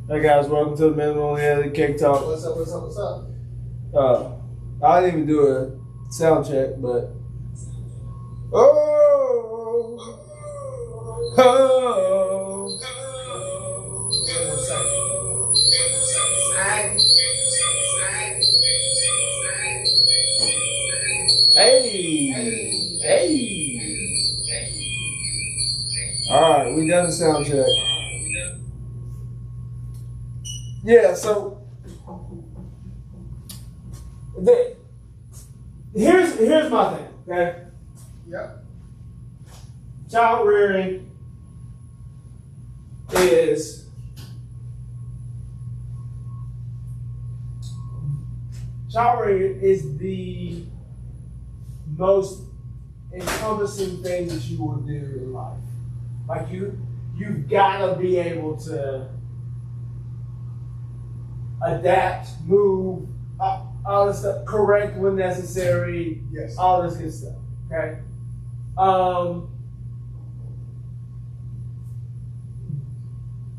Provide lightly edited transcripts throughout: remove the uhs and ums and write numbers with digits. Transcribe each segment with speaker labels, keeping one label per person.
Speaker 1: Hey guys, welcome to the Minimum Reality Cake Talk.
Speaker 2: What's up? What's up? What's up?
Speaker 1: I didn't even do a sound check, but oh, hey. All right, we done the sound check. Yeah, so here's my thing, okay?
Speaker 2: Yep.
Speaker 1: Child rearing is the most encompassing thing that you will do in life. Like you've gotta be able to adapt, move, all this stuff, correct when necessary,
Speaker 2: Yes.
Speaker 1: all this good stuff. Okay.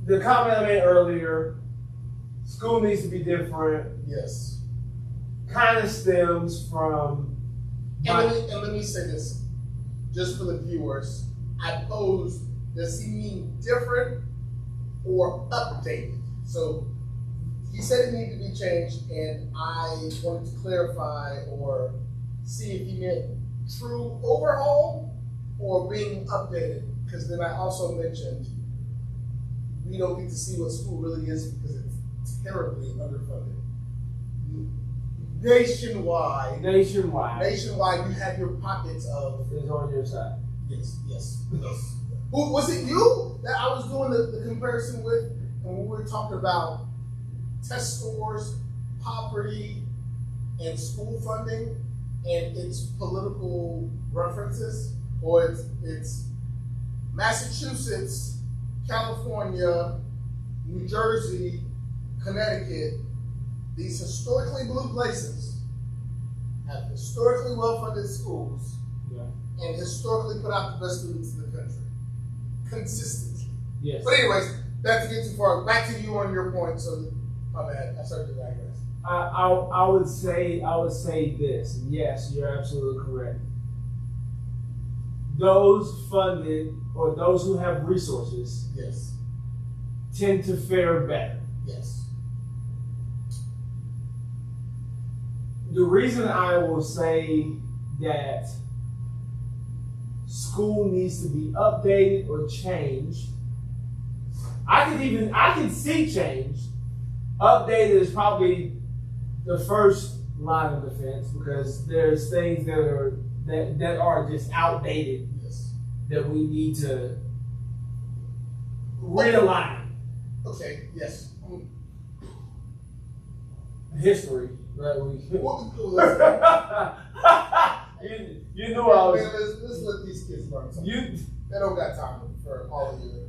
Speaker 1: The comment I made earlier, school needs to be different,
Speaker 2: Yes.
Speaker 1: kind of stems from.
Speaker 2: And let me say this, just for the viewers. I posed, does he mean different or updated? So he said it needed to be changed, and I wanted to clarify or see if he meant true overhaul or being updated. Because then I also mentioned we don't get to see what school really is because it's terribly underfunded. Nationwide, you have your pockets of.
Speaker 1: Is on your side.
Speaker 2: Yes. Who was it? You that I was doing the comparison with when we were talking about test scores, poverty, and school funding, and its political references, or it's Massachusetts, California, New Jersey, Connecticut. These historically blue places have historically well-funded schools,
Speaker 1: Yeah.
Speaker 2: and historically put out the best students in the country, consistently.
Speaker 1: Yes.
Speaker 2: But anyways, not to get too far. Back to you on your point. So, my bad. I started to digress.
Speaker 1: I would say this. And yes, you're absolutely correct. Those funded or those who have resources
Speaker 2: Yes.
Speaker 1: tend to fare better.
Speaker 2: Yes.
Speaker 1: The reason I will say that school needs to be updated or changed, I can see change. Updated is probably the first line of defense because there's things that are just outdated
Speaker 2: Yes.
Speaker 1: that we need to realign.
Speaker 2: Okay. Yes.
Speaker 1: History, right? You knew I was.
Speaker 2: Man, let's let these kids learn something. They don't got time for all of you.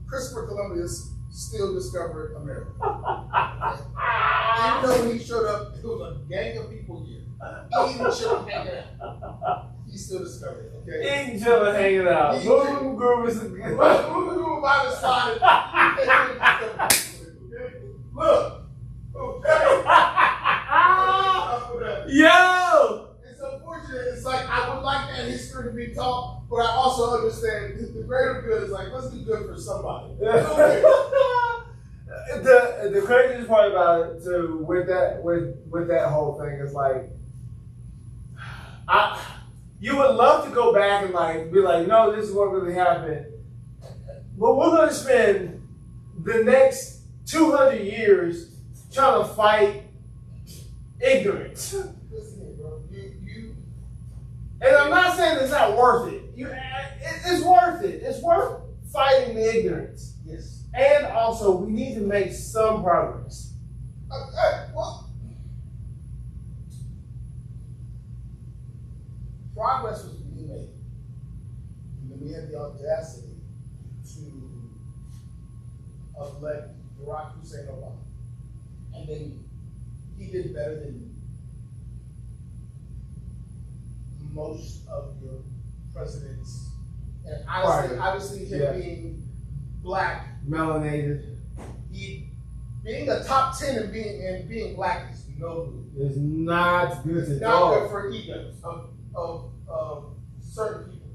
Speaker 2: Christopher Columbus still discovered America. Even though when he showed up, it was a gang of people here. Eating, chilling, hanging out. He still discovered it, okay?
Speaker 1: Eating, chilling, hanging out.
Speaker 2: Eating,
Speaker 1: Moving group is
Speaker 2: Moving by the side. Look. Okay.
Speaker 1: Yo!
Speaker 2: It's unfortunate. It's like I would like that history to be taught, but I also understand the greater good is like, let's do good for somebody.
Speaker 1: The craziest part about it too, with that whole thing is like, you would love to go back and like be like, no, this is what really happened, but we're gonna spend the next 200 years trying to fight ignorance.
Speaker 2: Listen, bro.
Speaker 1: And I'm not saying it's not worth it. It's worth it. It's worth fighting the ignorance.
Speaker 2: Yes.
Speaker 1: And also, we need to make some progress.
Speaker 2: Well, progress was being made. And then we had the audacity to elect Barack Hussein Obama. And then he did better than most of your presidents. And honestly,
Speaker 1: Right.
Speaker 2: obviously him
Speaker 1: Yeah.
Speaker 2: being black,
Speaker 1: Melanated.
Speaker 2: being a top 10 and being black is no good.
Speaker 1: It's not good
Speaker 2: It's
Speaker 1: at
Speaker 2: not
Speaker 1: all.
Speaker 2: good for egos of certain people.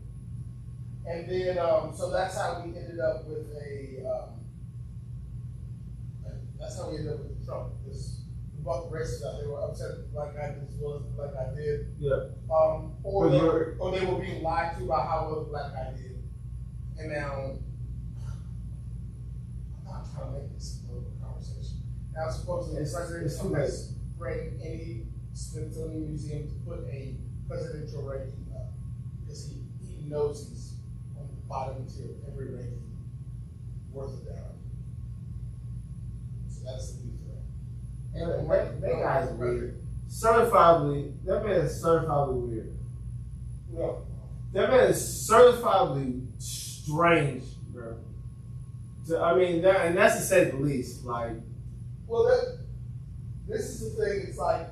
Speaker 2: And then, so that's how we ended up with Trump. Because we brought the racists out. They were upset that the black guy did as well as the black guy did.
Speaker 1: Yeah.
Speaker 2: Or they were being lied to about how well the black guy did. And now, I'm not trying to make this a political conversation. Now, supposedly, the president is threatening any Smithsonian museum to put a presidential ranking up because he knows he's on the bottom tier of every ranking worth a damn. So that's the new threat. And
Speaker 1: that guy's weird. Certifiably, that man is certifiably weird.
Speaker 2: No.
Speaker 1: That man is certifiably strange, bro. I mean, and that's to say the least. Like,
Speaker 2: well, this is the thing. It's like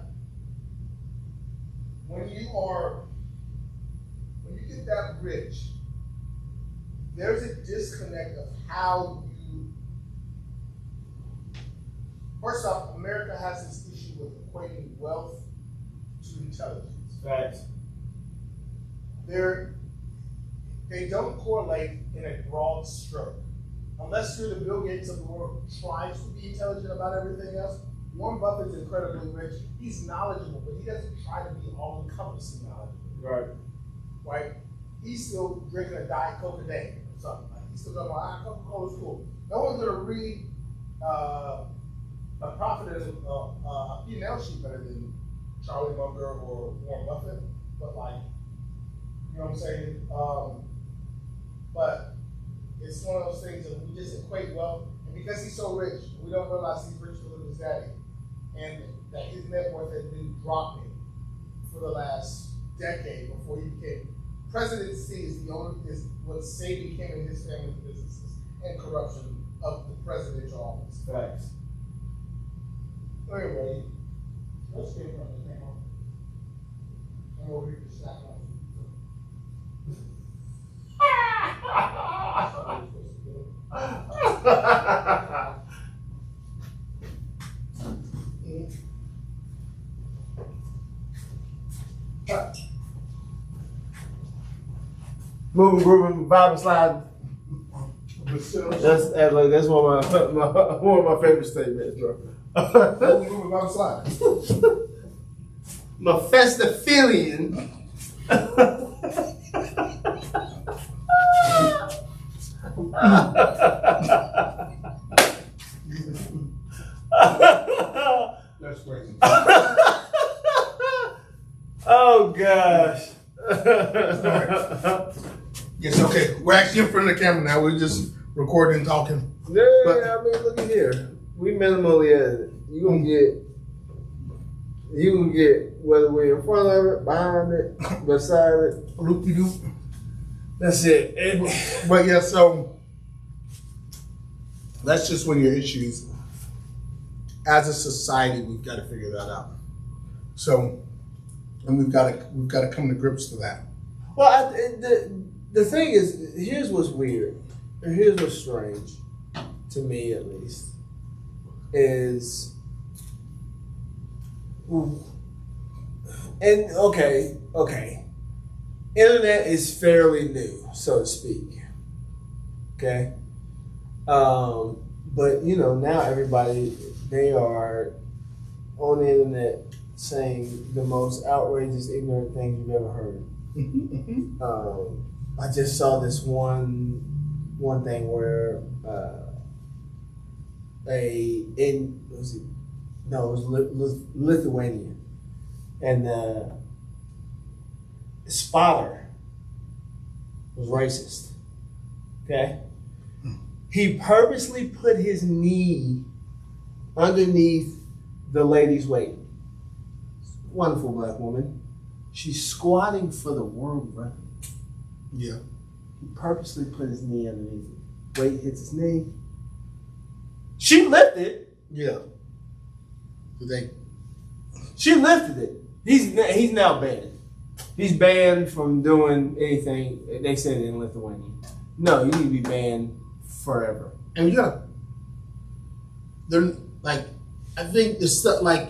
Speaker 2: when you get that rich, there's a disconnect of how you. First off, America has this issue with equating wealth to intelligence.
Speaker 1: Facts.
Speaker 2: They don't correlate in a broad stroke. Unless you're the Bill Gates of the world who tries to be intelligent about everything else. Warren Buffett's incredibly rich. He's knowledgeable, but he doesn't try to be all-encompassing knowledgeable. Right? He's still drinking a Diet Coke a day or something. Like he's still going, Coca-Cola's cool. No one's going to read a prophet as a female sheet better than Charlie Munger or Warren Buffett. But like, you know what I'm saying? But it's one of those things that we just equate wealth, and because he's so rich, we don't realize he's rich because of his daddy, and that his net worth has been dropping for the last decade before he became presidency. Is what saving him and his family's businesses and corruption of the presidential office.
Speaker 1: Facts.
Speaker 2: Anyway, let's get from the camera. I'm over here to snack on.
Speaker 1: Moving, grooving, vibing, sliding. That's one of my favorite statements, bro.
Speaker 2: Moving, grooving, vibing, sliding.
Speaker 1: Mephistophelian.
Speaker 2: That's crazy.
Speaker 1: Oh gosh.
Speaker 2: Yes, okay. We're actually in front of the camera now. We're just recording and talking.
Speaker 1: Yeah, I mean, look at here. We minimally edited. You gonna get whether we're in front of it, behind it, beside it,
Speaker 2: Loop-de-doop.
Speaker 1: That's it.
Speaker 2: But yeah, so that's just one of your issues. As a society, we've got to figure that out. So, and we've got to come to grips with that.
Speaker 1: Well, the thing is, here's what's weird, or here's what's strange, to me at least, is, and okay, internet is fairly new, so to speak. Okay, but you know now everybody, they are on the internet saying the most outrageous, ignorant things you've ever heard. I just saw this one thing where it was Lithuanian, and his father was racist. Okay, he purposely put his knee underneath the lady's weight. Wonderful black woman. She's squatting for the world record.
Speaker 2: Yeah.
Speaker 1: He purposely put his knee underneath it. Weight hits his knee. She lifted.
Speaker 2: Yeah.
Speaker 1: She lifted it. He's now banned. He's banned from doing anything. They said in Lithuania. No, you need to be banned forever.
Speaker 2: And you gotta
Speaker 3: they're like, I think the stuff like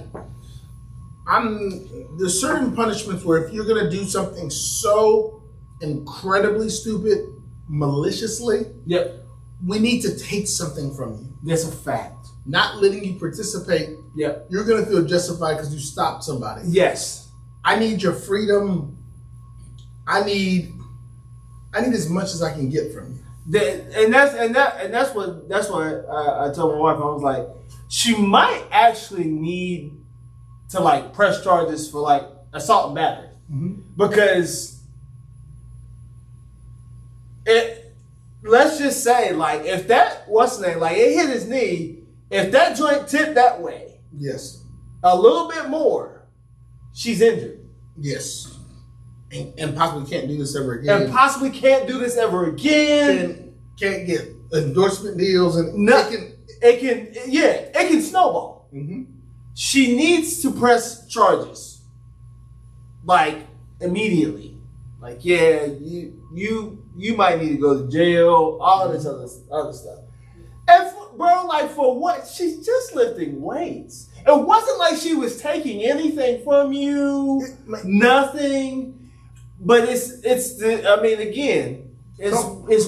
Speaker 3: there's certain punishments where if you're gonna do something so incredibly stupid maliciously,
Speaker 1: Yep.
Speaker 3: we need to take something from you.
Speaker 1: That's a fact.
Speaker 3: Not letting you participate.
Speaker 1: Yep.
Speaker 3: You're gonna feel justified because you stopped somebody.
Speaker 1: Yes.
Speaker 3: I need your freedom. I need as much as I can get from you.
Speaker 1: That's what I told my wife. I was like, she might actually need to like press charges for like assault and battery, because let's just say like if that what's the name like it hit his knee, if that joint tipped that way,
Speaker 3: Yes.
Speaker 1: a little bit more, she's injured.
Speaker 3: Yes. And possibly can't do this ever again.
Speaker 1: And possibly can't do this ever again.
Speaker 3: Can't get endorsement deals and
Speaker 1: it can snowball. She needs to press charges, like immediately. Like, yeah, you might need to go to jail. All this other stuff. And for what? She's just lifting weights. It wasn't like she was taking anything from you. Nothing. But it's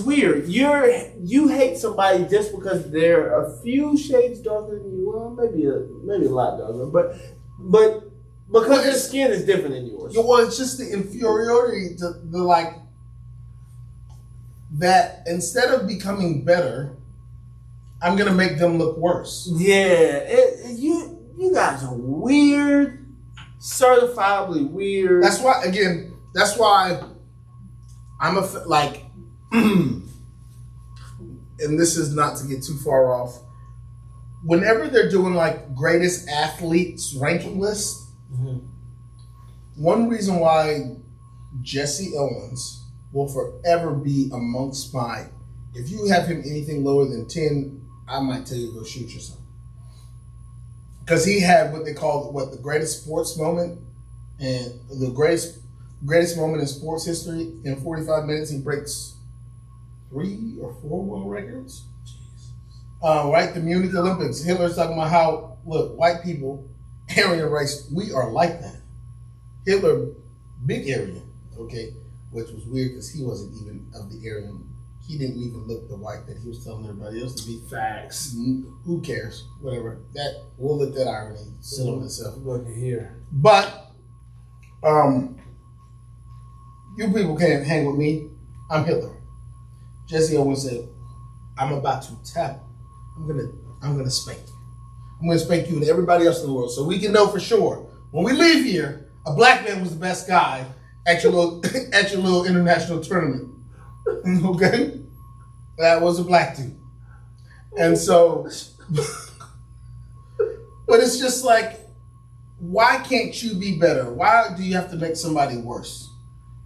Speaker 1: weird. You hate somebody just because they're a few shades darker than you. Well, maybe a lot darker, but because their skin is different than yours.
Speaker 3: Well, it's just the inferiority, the like that. Instead of becoming better, I'm gonna make them look worse.
Speaker 1: Yeah, you guys are weird, certifiably weird.
Speaker 3: That's why I'm like, and this is not to get too far off. Whenever they're doing like greatest athletes ranking lists, one reason why Jesse Owens will forever be amongst my. If you have him anything lower than 10, I might tell you to go shoot yourself. Because he had what they call the greatest sports moment, and the greatest moment in sports history. In 45 minutes, he breaks 3 or 4 world records. Right, the Munich Olympics. Hitler's talking about how, look, white people, Aryan race, we are like that. Hitler, big Aryan, okay, which was weird because he wasn't even of the Aryan. He didn't even look the white that he was telling everybody else to be.
Speaker 1: Facts.
Speaker 3: Who cares? Whatever. That we'll let that irony sit on itself.
Speaker 1: Look at here.
Speaker 3: But you people can't hang with me. I'm Hitler. Jesse Owens said, I'm about to tap. I'm gonna spank you. I'm gonna spank you and everybody else in the world so we can know for sure when we leave here, a black man was the best guy at your little international tournament. Okay? That was a black dude. And so but it's just like, why can't you be better? Why do you have to make somebody worse?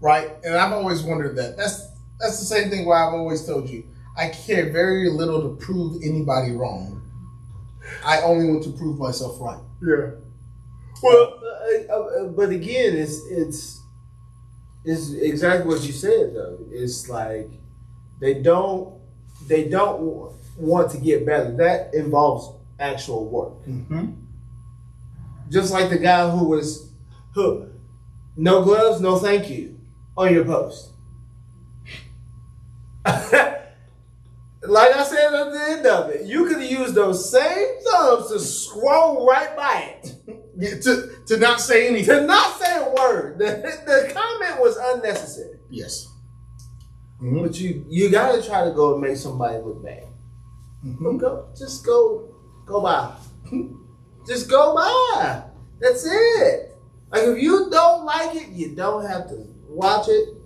Speaker 3: Right? And I've always wondered that. That's the same thing why I've always told you. I care very little to prove anybody wrong. I only want to prove myself right.
Speaker 1: Yeah. Well, but again, it's exactly what you said though. It's like they don't want to get better. That involves actual work. Just like the guy who no gloves, no thank you on your post. Like I said at the end of it, you could have used those same thumbs to scroll right by it.
Speaker 3: Yeah, to not say anything.
Speaker 1: To not say a word. The comment was unnecessary.
Speaker 3: Yes.
Speaker 1: But you got to try to go and make somebody look bad. Just go by. Just go by. That's it. Like if you don't like it, you don't have to watch it.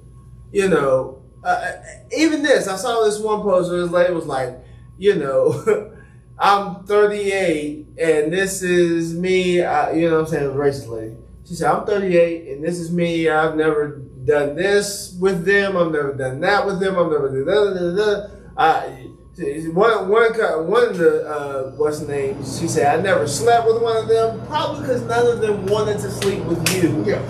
Speaker 1: You know. Even this, I saw this one post where this lady was like, I'm 38 and this is me. You know what I'm saying? It was a racist lady. She said, I'm 38 and this is me. I've never done this with them. I've never done that with them. I've never done that. One of the what's the name? She said, I never slept with one of them. Probably because none of them wanted to sleep with you.
Speaker 3: Yeah.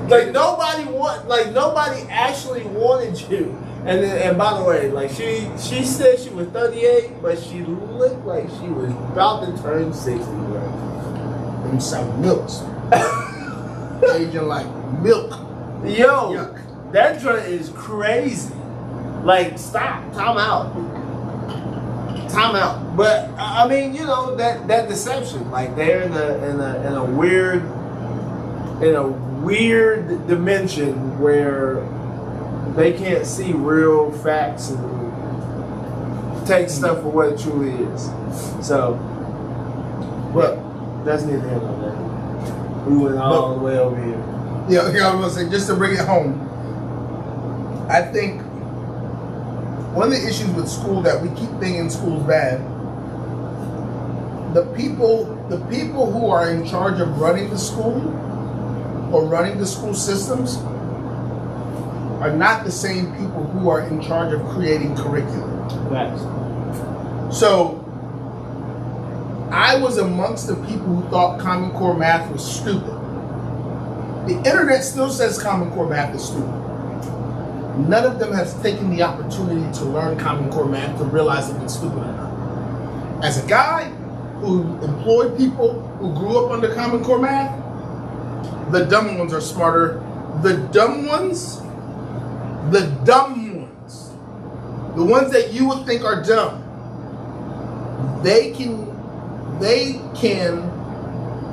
Speaker 1: Like nobody actually wanted you. And by the way, like she said she was 38, but she looked like she was about to turn 60. Right?
Speaker 3: Them South milks. Aging like milk.
Speaker 1: Yo,
Speaker 3: Yuck.
Speaker 1: that joint is crazy. Like, stop, time out. But I mean, you know, that deception, like they're in a weird dimension where they can't see real facts and take stuff for what it truly is. So, but that's neither here nor there. We went all the way over here.
Speaker 3: Yeah, I was gonna say, just to bring it home, I think one of the issues with school that we keep thinking school's bad, the people who are in charge of running the school or running the school systems are not the same people who are in charge of creating curriculum.
Speaker 1: Facts.
Speaker 3: So I was amongst the people who thought Common Core math was stupid. The internet still says Common Core math is stupid. None of them has taken the opportunity to learn Common Core math to realize if it's stupid or not. As a guy who employed people who grew up under Common Core math, the dumb ones are smarter. The dumb ones, the ones that you would think are dumb, they can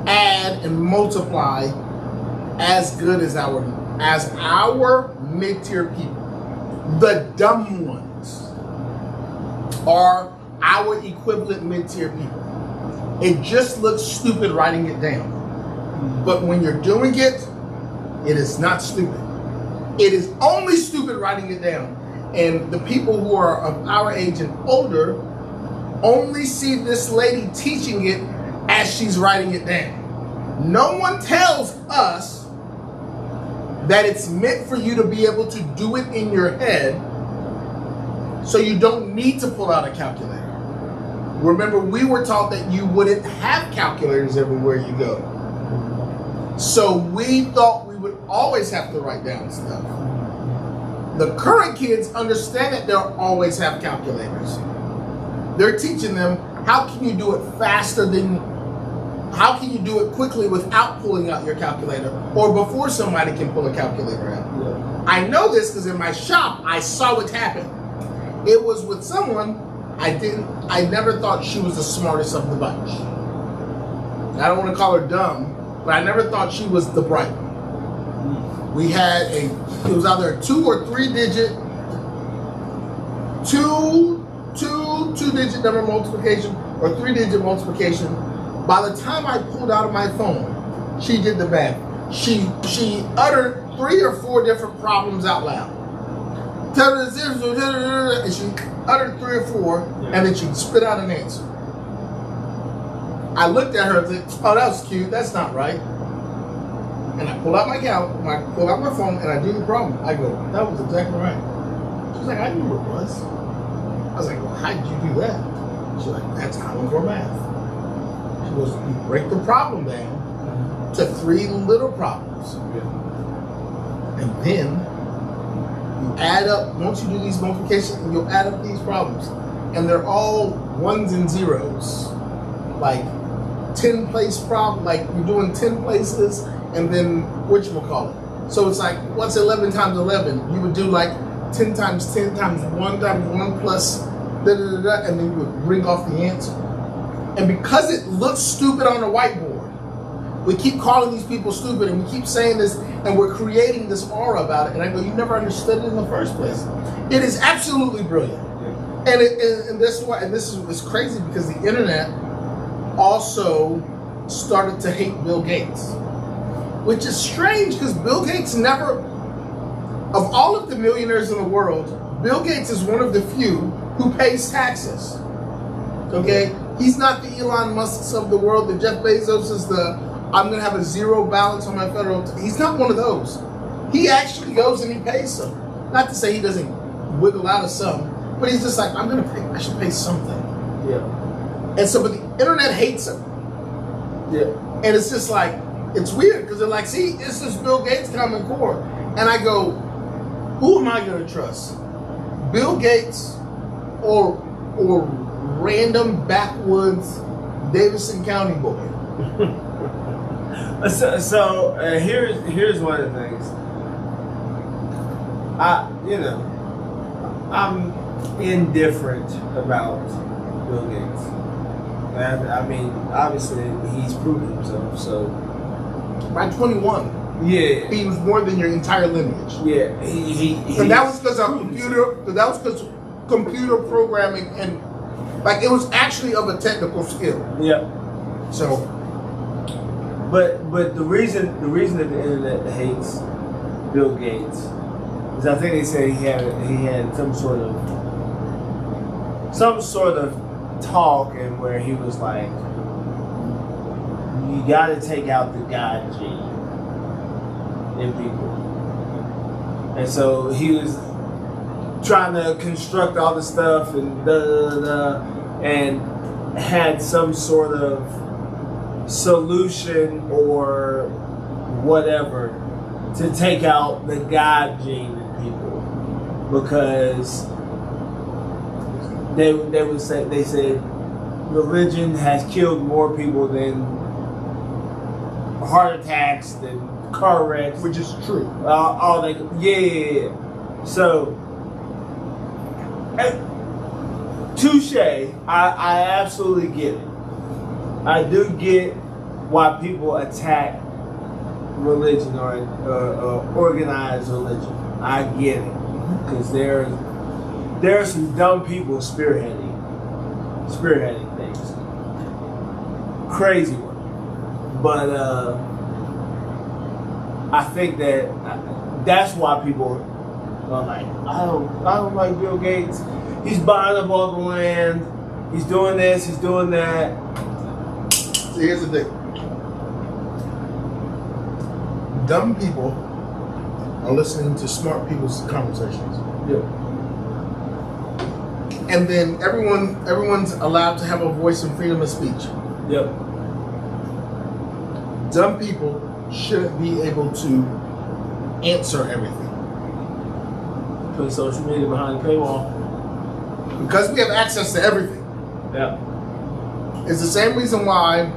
Speaker 3: add and multiply as good as our mid-tier people. The dumb ones are our equivalent mid-tier people. It just looks stupid writing it down. But when you're doing it, it is not stupid. It is only stupid writing it down. And the people who are of our age and older only see this lady teaching it as she's writing it down. No one tells us that it's meant for you to be able to do it in your head, so you don't need to pull out a calculator. Remember, we were taught that you wouldn't have calculators everywhere you go. So we thought we would always have to write down stuff. The current kids understand that they'll always have calculators. They're teaching them, how can you do it faster than, how can you do it quickly without pulling out your calculator, or before somebody can pull a calculator out? Yeah. I know this because in my shop, I saw it happen. It was with someone I never thought she was the smartest of the bunch. I don't want to call her dumb, but I never thought she was the bright one. We had it was either a 2 or 3 digit, two digit number multiplication or 3 digit multiplication. By the time I pulled out of my phone, she did the math. She uttered 3 or 4 different problems out loud. And she uttered 3 or 4, and then she spit out an answer. I looked at her and said, "Oh, that was cute. That's not right." And I pull out my pull out my phone, and I do the problem. I go, "That was exactly right." She's like, "I knew it was." I was like, "Well, how did you do that?" She's like, "That's Common Core math." She goes, "You break the problem down to 3 little problems, and then you add up. Once you do these multiplications, you'll add up these problems, and they're all 1s and 0s, like 10 place problem. Like you're doing 10 places." And then whatchamacallit. So it's like, what's 11 times 11? You would do like 10 times 10 times 1 times 1 plus da da da da, and then you would ring off the answer. And because it looks stupid on the whiteboard, we keep calling these people stupid, and we keep saying this, and we're creating this aura about it. And I go, you never understood it in the first place. It is absolutely brilliant. And this is crazy because the internet also started to hate Bill Gates. Which is strange because Bill Gates never, of all of the millionaires in the world, Bill Gates is one of the few who pays taxes. Okay? He's not the Elon Musks of the world, the Jeff Bezos is the, I'm going to have a 0 balance on my federal, he's not one of those. He actually goes and he pays some. Not to say he doesn't wiggle out of some, but he's just like, I should pay something. Yeah. And so, but the internet hates him. Yeah. And it's just like, it's weird because they're like, see, this is Bill Gates Common Core. And I go, who am I going to trust? Bill Gates or random backwoods Davidson County boy?
Speaker 1: So here's one of the things. I'm indifferent about Bill Gates. I mean, obviously he's proven himself. So
Speaker 3: by 21,
Speaker 1: yeah,
Speaker 3: he was more than your entire lineage.
Speaker 1: Yeah,
Speaker 3: and that was because of computer. That was because computer programming and like it was actually of a technical skill.
Speaker 1: Yeah.
Speaker 3: So,
Speaker 1: but the reason that the internet hates Bill Gates is I think they say he had some sort of talk and where he was like, you got to take out the God gene in people, and so he was trying to construct all the stuff and and had some sort of solution or whatever to take out the God gene in people, because they said religion has killed more people than heart attacks, than car wrecks,
Speaker 3: which is true.
Speaker 1: All that, yeah. So, touche. I absolutely get it. I do get why people attack religion or organized religion. I get it, because there are some dumb people spearheading things, crazy one. But I think that's why people are like, I don't like Bill Gates. He's buying up all the land. He's doing this. He's doing that.
Speaker 3: So here's the thing. Dumb people are listening to smart people's conversations.
Speaker 1: Yeah.
Speaker 3: And then everyone's allowed to have a voice and freedom of speech.
Speaker 1: Yep.
Speaker 3: Dumb people shouldn't be able to answer everything.
Speaker 1: Put social media behind the paywall.
Speaker 3: Because we have access to everything.
Speaker 1: Yeah.
Speaker 3: It's the same reason why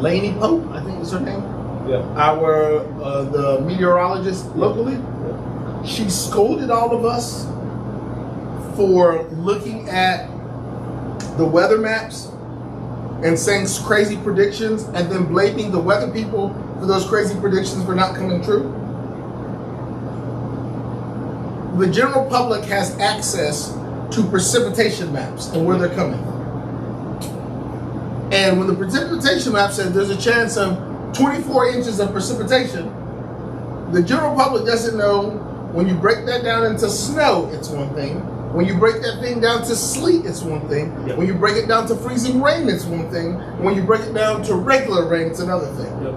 Speaker 3: Lainey Pope, I think is her name.
Speaker 1: Yeah.
Speaker 3: Our the meteorologist locally, she scolded all of us for looking at the weather maps and saying crazy predictions and then blaming the weather people for those crazy predictions for not coming true. The general public has access to precipitation maps and where they're coming. And when the precipitation map says there's a chance of 24 inches of precipitation, the general public doesn't know when you break that down into snow, it's one thing. When you break that thing down to sleet, it's one thing.
Speaker 1: Yep.
Speaker 3: When you break it down to freezing rain, it's one thing. When you break it down to regular rain, it's another thing.
Speaker 1: Yep.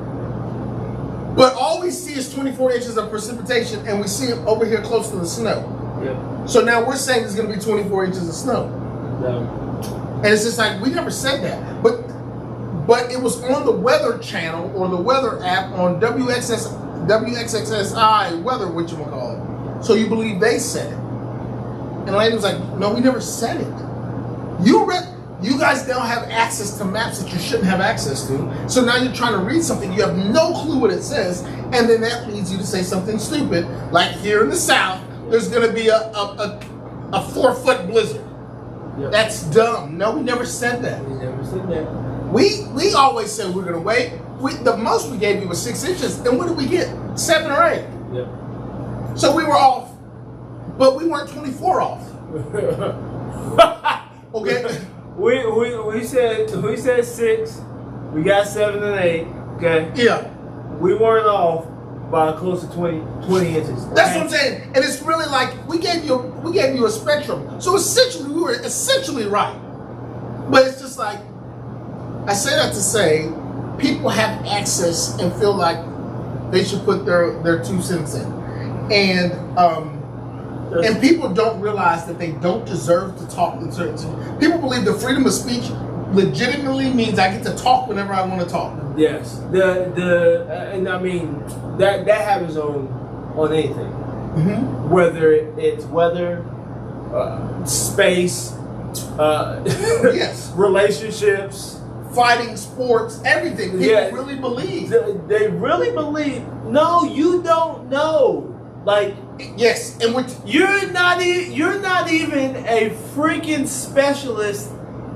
Speaker 3: But all we see is 24 inches of precipitation, and we see it over here close to the snow.
Speaker 1: Yep.
Speaker 3: So now we're saying there's going to be 24 inches of snow.
Speaker 1: Yeah.
Speaker 3: And it's just like, we never said that. But it was on the Weather Channel or the Weather app on WXXSI Weather, whatchamacallit. So you believe they said it. And Lane was like, no, we never said it. You guys now have access to maps that you shouldn't have access to. So now you're trying to read something, you have no clue what it says, and then that leads you to say something stupid, like here in the South, there's going to be a 4-foot blizzard. Yep. That's dumb. No, we never said that.
Speaker 1: We never said that.
Speaker 3: We always said we're going to wait. The most we gave you was 6 inches, and what did we get? 7 or 8.
Speaker 1: Yep.
Speaker 3: So we were off. But we weren't 24 off. Okay.
Speaker 1: We said 6. We got 7 and 8. Okay.
Speaker 3: Yeah.
Speaker 1: We weren't off by close to 20 inches.
Speaker 3: That's what I'm saying. And it's really like we gave you a spectrum. So essentially we were essentially right. But it's just like, I say that to say people have access and feel like they should put their 2 cents in. And people don't realize that they don't deserve to talk in certain. People believe the freedom of speech legitimately means I get to talk whenever I want to talk.
Speaker 1: Yes, and I mean that happens on anything. whether it's weather, space,
Speaker 3: Yes.
Speaker 1: relationships,
Speaker 3: Fighting, sports, everything. People really believe.
Speaker 1: They really believe. No, you don't know. Like,
Speaker 3: Yes, and
Speaker 1: you're not even a freaking specialist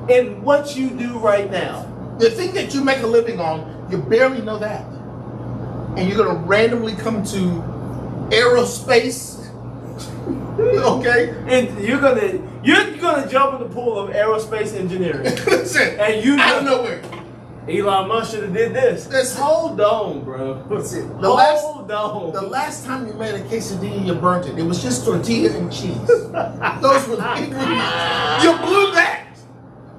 Speaker 1: in what you do right now.
Speaker 3: the thing that you make a living on, you barely know that. And you're gonna randomly come to aerospace. Okay?
Speaker 1: And you're gonna jump in the pool of aerospace engineering.
Speaker 3: Listen,
Speaker 1: And you
Speaker 3: out of
Speaker 1: know
Speaker 3: nowhere.
Speaker 1: Elon Musk should have did this.
Speaker 3: Listen.
Speaker 1: Hold on, bro.
Speaker 3: Listen,
Speaker 1: Hold on.
Speaker 3: The last time you made a quesadilla, you burnt it. It was just tortilla and cheese. Those were the ingredients. You blew that.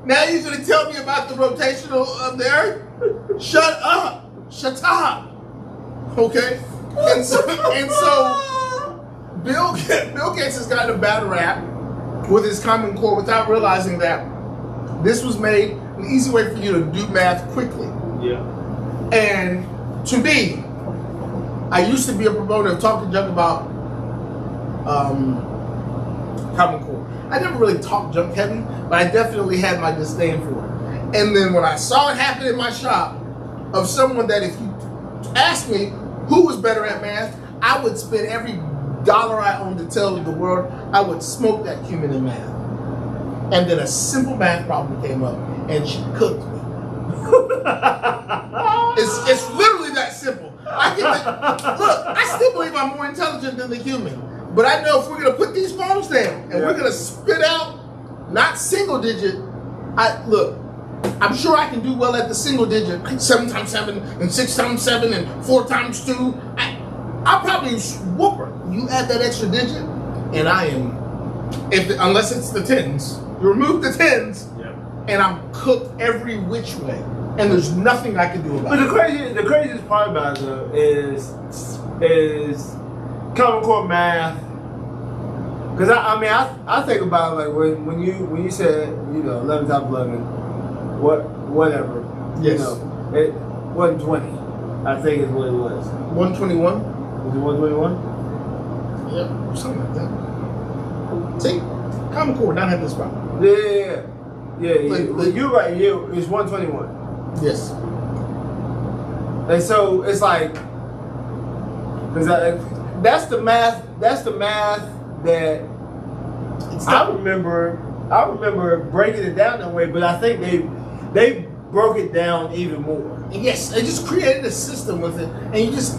Speaker 3: Now you're gonna tell me about the rotational of the earth? Shut up. Shut up. Okay? And so Bill Gates has gotten a bad rap with his Common Core without realizing that this was made an easy way for you to do math quickly.
Speaker 1: Yeah.
Speaker 3: And to me, I used to be a promoter of talking junk about Common Core. I never really talked junk heavy, but I definitely had my disdain for it. And then when I saw it happen in my shop, of someone that if you asked me who was better at math, I would spend every dollar I owned to tell the world I would smoke that human in math. And then a simple math problem came up, and she cooked me. It's literally that simple. Look, I still believe I'm more intelligent than the human, but I know if we're gonna put these phones down and we're gonna spit out not single digit, I'm sure I can do well at the single digit, 7 times 7 and 6 times 7 and 4 times 2. I'll probably whoop her. You add that extra digit, and I am, unless it's the tens, you remove the tens, and I'm cooked every which way, and there's nothing I can do about it.
Speaker 1: But the craziest part about it though is Common Core math. Because I think about it like when you said 11 times 11, whatever.
Speaker 3: Yes.
Speaker 1: It wasn't 20. I think is what it was.
Speaker 3: 121.
Speaker 1: Was it 121?
Speaker 3: Yep, something like that. See, Common Core not have this problem.
Speaker 1: Yeah. You're right. It's 121.
Speaker 3: Yes.
Speaker 1: And so it's like, cause that's the math. That's the math that I remember breaking it down that way. But I think they broke it down even more.
Speaker 3: Yes, they just created a system with it, and you just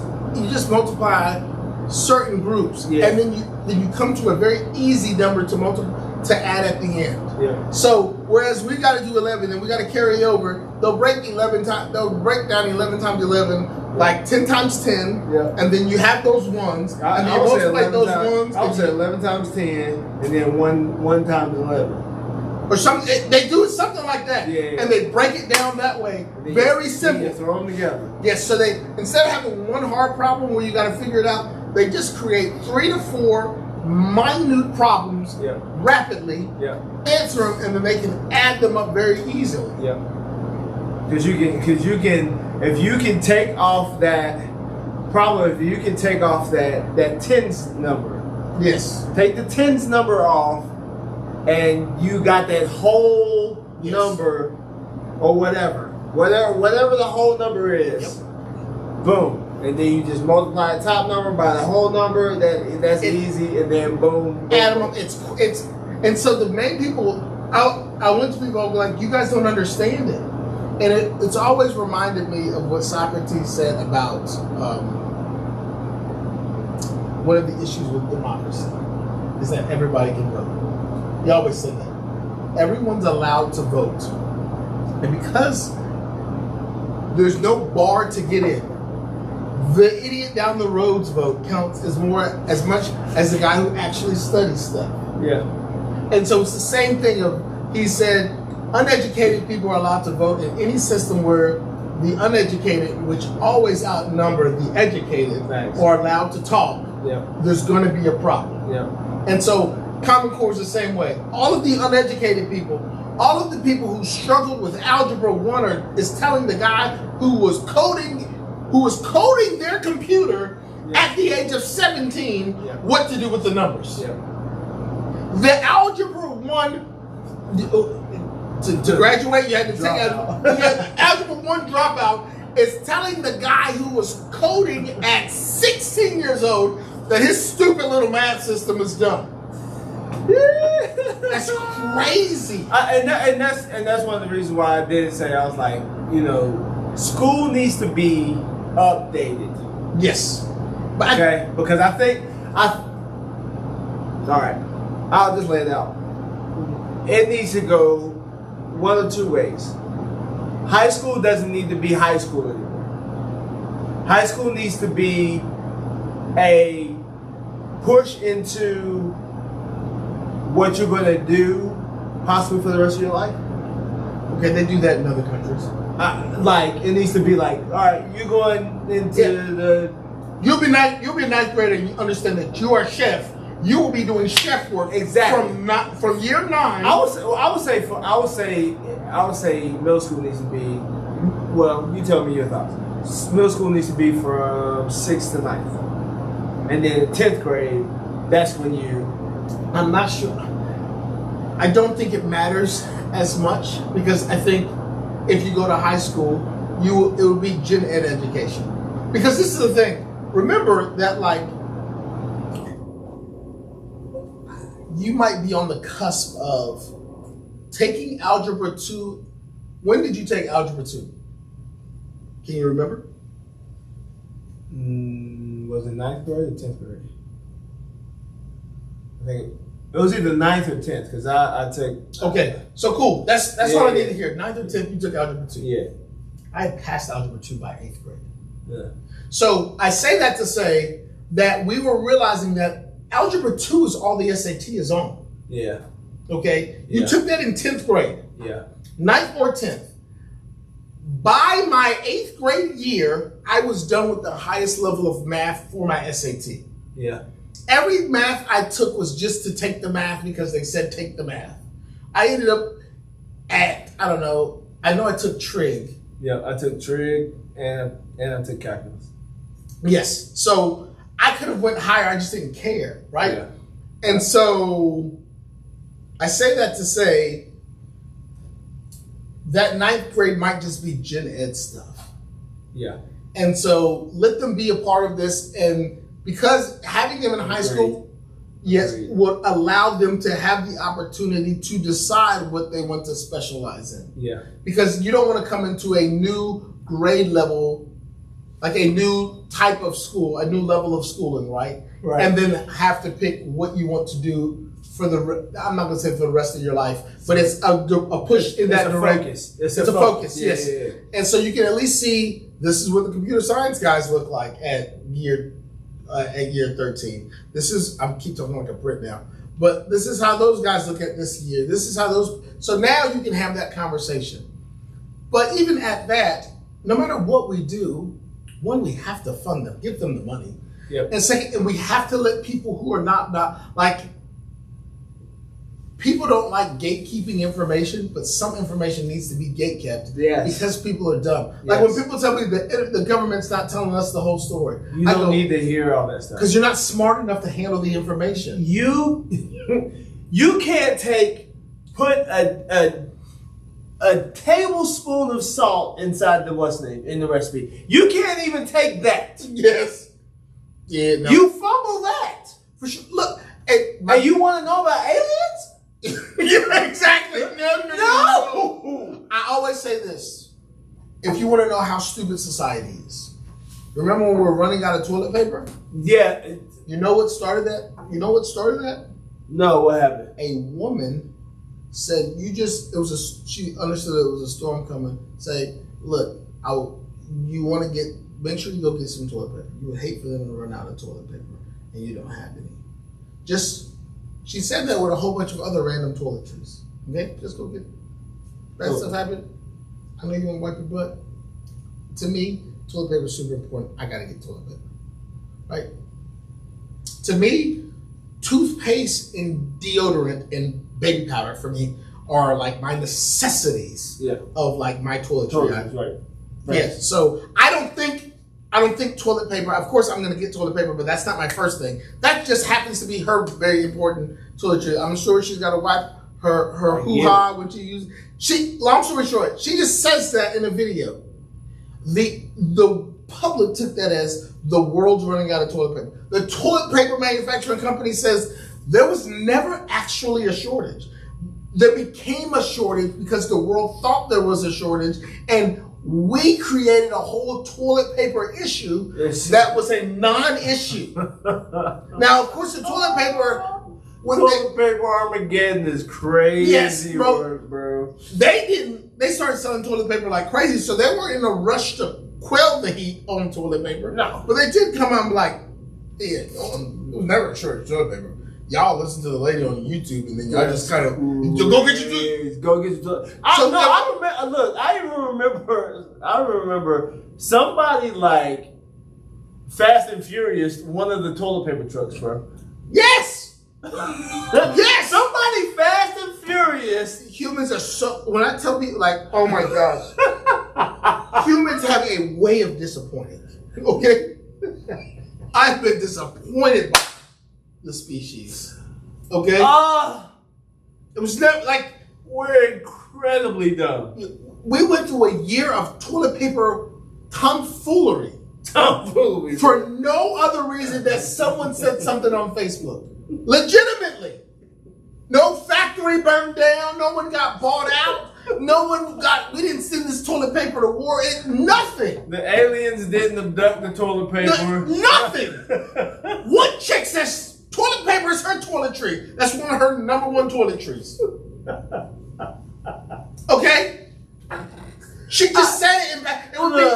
Speaker 3: multiply certain groups, and then you come to a very easy number to add at the end.
Speaker 1: Yeah.
Speaker 3: So whereas we got to do 11 and we got to carry over, they'll break down 11 times 11 like 10 times 10, and then you have those ones, and you multiply those ones.
Speaker 1: I would say 11 times 10, and then one times 11.
Speaker 3: Or something, they do something like that, and they break it down that way. Very simple.
Speaker 1: You throw them together.
Speaker 3: Yes, so they, instead of having one hard problem where you got to figure it out, they just create 3 to 4 minute problems rapidly, answer them, and then they can add them up very easily.
Speaker 1: Yeah. Because you can, if you can take off that problem, if you can take off that tens number.
Speaker 3: Yes.
Speaker 1: Take the tens number off, and you got that whole number, or whatever the whole number is. Boom. And then you just multiply the top number by the whole number. That's easy. And then boom.
Speaker 3: Add them up. It's and so the main people. I went to people like, you guys don't understand it, and it's always reminded me of what Socrates said about one of the issues with democracy is that everybody can vote. He always said that everyone's allowed to vote, and because there's no bar to get in, the idiot down the road's vote counts as much as the guy who actually studies stuff.
Speaker 1: Yeah.
Speaker 3: And so it's the same thing he said, uneducated people are allowed to vote in any system where the uneducated, which always outnumber the educated, are allowed to talk.
Speaker 1: Yeah.
Speaker 3: There's going to be a problem.
Speaker 1: Yeah.
Speaker 3: And so Common Core is the same way. All of the uneducated people, all of the people who struggled with Algebra 1 is telling the guy who was coding their computer at the age of 17 what to do with the numbers.
Speaker 1: Yeah.
Speaker 3: The Algebra 1, to graduate, you had to take Algebra 1 dropout is telling the guy who was coding at 16 years old that his stupid little math system is dumb. That's crazy.
Speaker 1: And that's one of the reasons why I did say, I was like, school needs to be updated.
Speaker 3: Yes.
Speaker 1: Okay? Because I think all right, I'll just lay it out. It needs to go one of two ways. High school doesn't need to be high school anymore. High school needs to be a push into what you're going to do possibly for the rest of your life.
Speaker 3: Okay, they do that in other countries.
Speaker 1: It needs to be like, all right, you're going into
Speaker 3: You'll be a ninth grader and you understand that you are a chef. You will be doing chef work from year 9.
Speaker 1: I would say middle school needs to be. Well, you tell me your thoughts. Middle school needs to be from 6th to 9th, and then 10th grade. That's when
Speaker 3: I'm not sure. I don't think it matters as much because I think if you go to high school, it will be gen ed education. Because this is the thing. Remember that you might be on the cusp of taking Algebra 2. When did you take Algebra 2? Can you remember?
Speaker 1: Was it 9th grade or 10th grade? I think it was either 9th or 10th because I took.
Speaker 3: Okay, so cool. That's all I need to hear. 9th or 10th, you took Algebra 2.
Speaker 1: Yeah.
Speaker 3: I had passed Algebra 2 by 8th grade.
Speaker 1: Yeah.
Speaker 3: So I say that to say that we were realizing that Algebra 2 is all the SAT is on.
Speaker 1: Yeah.
Speaker 3: Okay? You took that in 10th grade.
Speaker 1: Yeah.
Speaker 3: 9th or 10th. By my 8th grade year, I was done with the highest level of math for my SAT.
Speaker 1: Yeah.
Speaker 3: Every math I took was just to take the math because they said take the math. I ended up at, I don't know, I know I took trig.
Speaker 1: Yeah, I took trig and I took calculus.
Speaker 3: Yes. So I could have went higher, I just didn't care, right?
Speaker 1: Yeah.
Speaker 3: And so I say that to say that 9th grade might just be gen ed stuff.
Speaker 1: Yeah.
Speaker 3: And so let them be a part of this, and because having them in high school, would allow them to have the opportunity to decide what they want to specialize in.
Speaker 1: Yeah.
Speaker 3: Because you don't want to come into a new grade level, like a new type of school, a new level of schooling, right?
Speaker 1: Right.
Speaker 3: And then have to pick what you want to do for I'm not going to say for the rest of your life, but it's a push in that direction. It's a focus, yes.
Speaker 1: Yeah.
Speaker 3: And so you can at least see this is what the computer science guys look like at year 13. This is, I keep talking like a Brit now, but this is how those guys look at this year. This is how so now you can have that conversation. But even at that, no matter what we do, one, we have to fund them, give them the money.
Speaker 1: Yep.
Speaker 3: And second, and we have to let people who are not like, people don't like gatekeeping information, but some information needs to be gatekept because people are dumb. Like when people tell me that the government's not telling us the whole story.
Speaker 1: You don't need to hear all that stuff.
Speaker 3: Because you're not smart enough to handle the information.
Speaker 1: You can't put a tablespoon of salt inside in the recipe. You can't even take that.
Speaker 3: Yes. Yeah, no.
Speaker 1: You fumble that.
Speaker 3: For sure. Look,
Speaker 1: and you want to know about aliens?
Speaker 3: Yeah, exactly. No. I always say this. If you want to know how stupid society is, remember when we were running out of toilet paper?
Speaker 1: Yeah.
Speaker 3: You know what started that?
Speaker 1: No, what happened?
Speaker 3: A woman said, she understood it was a storm coming. Say, look, make sure you go get some toilet paper. You would hate for them to run out of toilet paper and you don't have any. She said that with a whole bunch of other random toiletries. Okay? Just go get it. Bad stuff happened. I know you want to wipe your butt. To me, toilet paper is super important. I got to get toilet paper. Right? To me, toothpaste and deodorant and baby powder for me are like my necessities of like my toiletry.
Speaker 1: Right.
Speaker 3: Yes. So I don't think I don't think toilet paper. Of course, I'm going to get toilet paper, but that's not my first thing. That just happens to be her very important toiletry. I'm sure she's got to wipe her hoo-ha when she uses. Long story short, she just says that in a video. The public took that as the world's running out of toilet paper. The toilet paper manufacturing company says there was never actually a shortage. There became a shortage because the world thought there was a shortage, and we created a whole toilet paper issue that was a non-issue. Now, of course, the toilet paper...
Speaker 1: Toilet paper Armageddon is crazy.
Speaker 3: Yes, bro.
Speaker 1: Word, bro.
Speaker 3: They started selling toilet paper like crazy, so they weren't in a rush to quell the heat on toilet paper.
Speaker 1: No.
Speaker 3: But they did come out and be like, yeah, it was never a shortage of toilet paper. Y'all listen to the lady on YouTube, and then y'all just kind of go get your toilet.
Speaker 1: Go get your toilet. I remember somebody like Fast and Furious, one of the toilet paper trucks, bro.
Speaker 3: Yes.
Speaker 1: Yes, somebody Fast and Furious.
Speaker 3: Humans are so. When I tell people, like, oh my gosh, humans have a way of disappointing. Okay, I've been disappointed by the species. Okay, it was never like
Speaker 1: we're incredibly dumb.
Speaker 3: We went through a year of toilet paper tomfoolery for no other reason that someone said something on Facebook. Legitimately. No factory burned down. No one got bought out. We didn't send this toilet paper to war. Nothing.
Speaker 1: The aliens didn't abduct the toilet paper.
Speaker 3: Nothing. One chick says toilet paper is her toiletry. That's one of her number one toiletries. Okay? She just said it. It would be...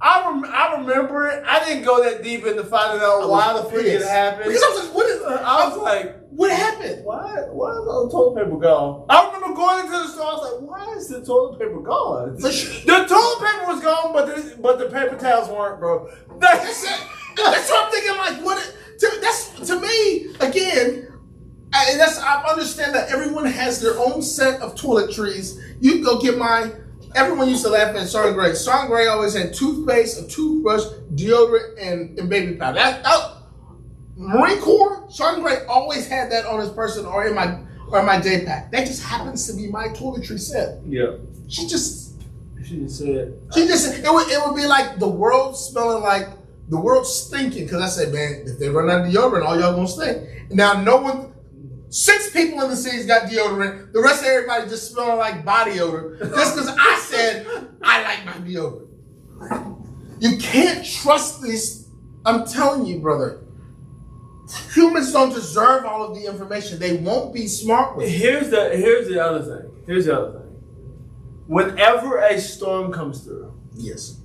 Speaker 1: I remember it. I didn't go that deep into finding out why the freak it happened.
Speaker 3: Because I was like, what happened?
Speaker 1: Why is all the toilet paper gone? I remember going into the store. I was like, why is the toilet paper gone? The toilet paper was gone, but the paper towels weren't, bro.
Speaker 3: That's what I'm thinking. Like, that's to me again. And I understand that everyone has their own set of toiletries. You can go get mine. Everyone used to laugh at Sean Gray. Sean Gray always had toothpaste, a toothbrush, deodorant, and baby powder. Marine Corps, Sean Gray always had that on his person or in my day pack. That just happens to be my toiletry set.
Speaker 1: Yeah.
Speaker 3: She just
Speaker 1: said.
Speaker 3: It would be like the world smelling like the world stinking. Because I said, man, if they run out of deodorant, all y'all gonna stink. Now 6 people in the city's got deodorant. The rest of everybody just smelling like body odor. Just because I said I like my deodorant. You can't trust these. I'm telling you, brother. Humans don't deserve all of the information. They won't be smart with it.
Speaker 1: Here's the other thing. Whenever a storm comes through,
Speaker 3: yes,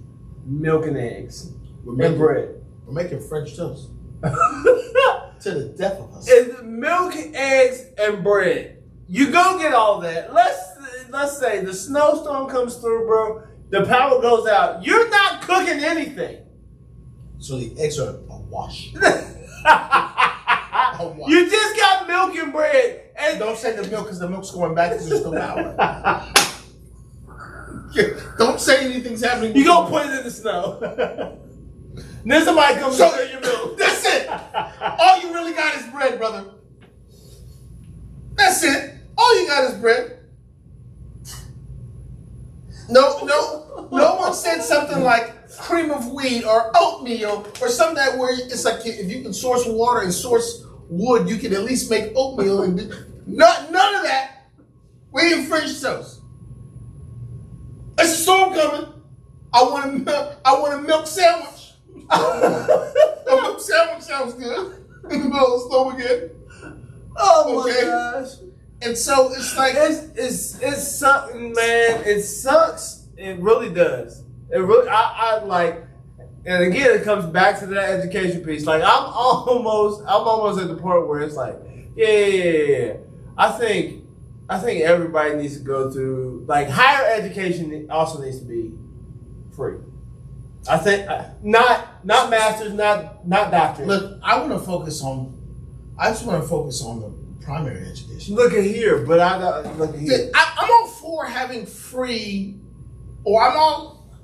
Speaker 1: milk and eggs and bread.
Speaker 3: We're making French toast. To the death of us.
Speaker 1: It's milk, eggs, and bread. You go get all that. Let's say the snowstorm comes through, bro. The power goes out. You're not cooking anything.
Speaker 3: So the eggs are a wash.
Speaker 1: You just got milk and bread. And
Speaker 3: don't say the milk because the milk's going back because there's no power. Don't say anything's happening.
Speaker 1: You gonna put it in the snow. Then somebody comes and fill your milk.
Speaker 3: That's it. All you really got is bread, brother. That's it. All you got is bread. No one said something like cream of wheat or oatmeal or something that where it's like if you can source water and source wood, you can at least make oatmeal. And none of that. We ain't French toast. There's a storm coming. I want a milk sandwich. A milk sandwich sounds good in the middle of the storm again.
Speaker 1: Oh my gosh.
Speaker 3: And so it's like
Speaker 1: it's something, man. It sucks. It really does. It really I like, and again it comes back to that education piece. Like I'm almost at the point where it's like, yeah. I think everybody needs to go through, like, higher education also needs to be free. I think not masters, not doctorate.
Speaker 3: Look, I just want to focus on the primary education.
Speaker 1: Look at here, but I don't look at here.
Speaker 3: I'm all for having free, or I'm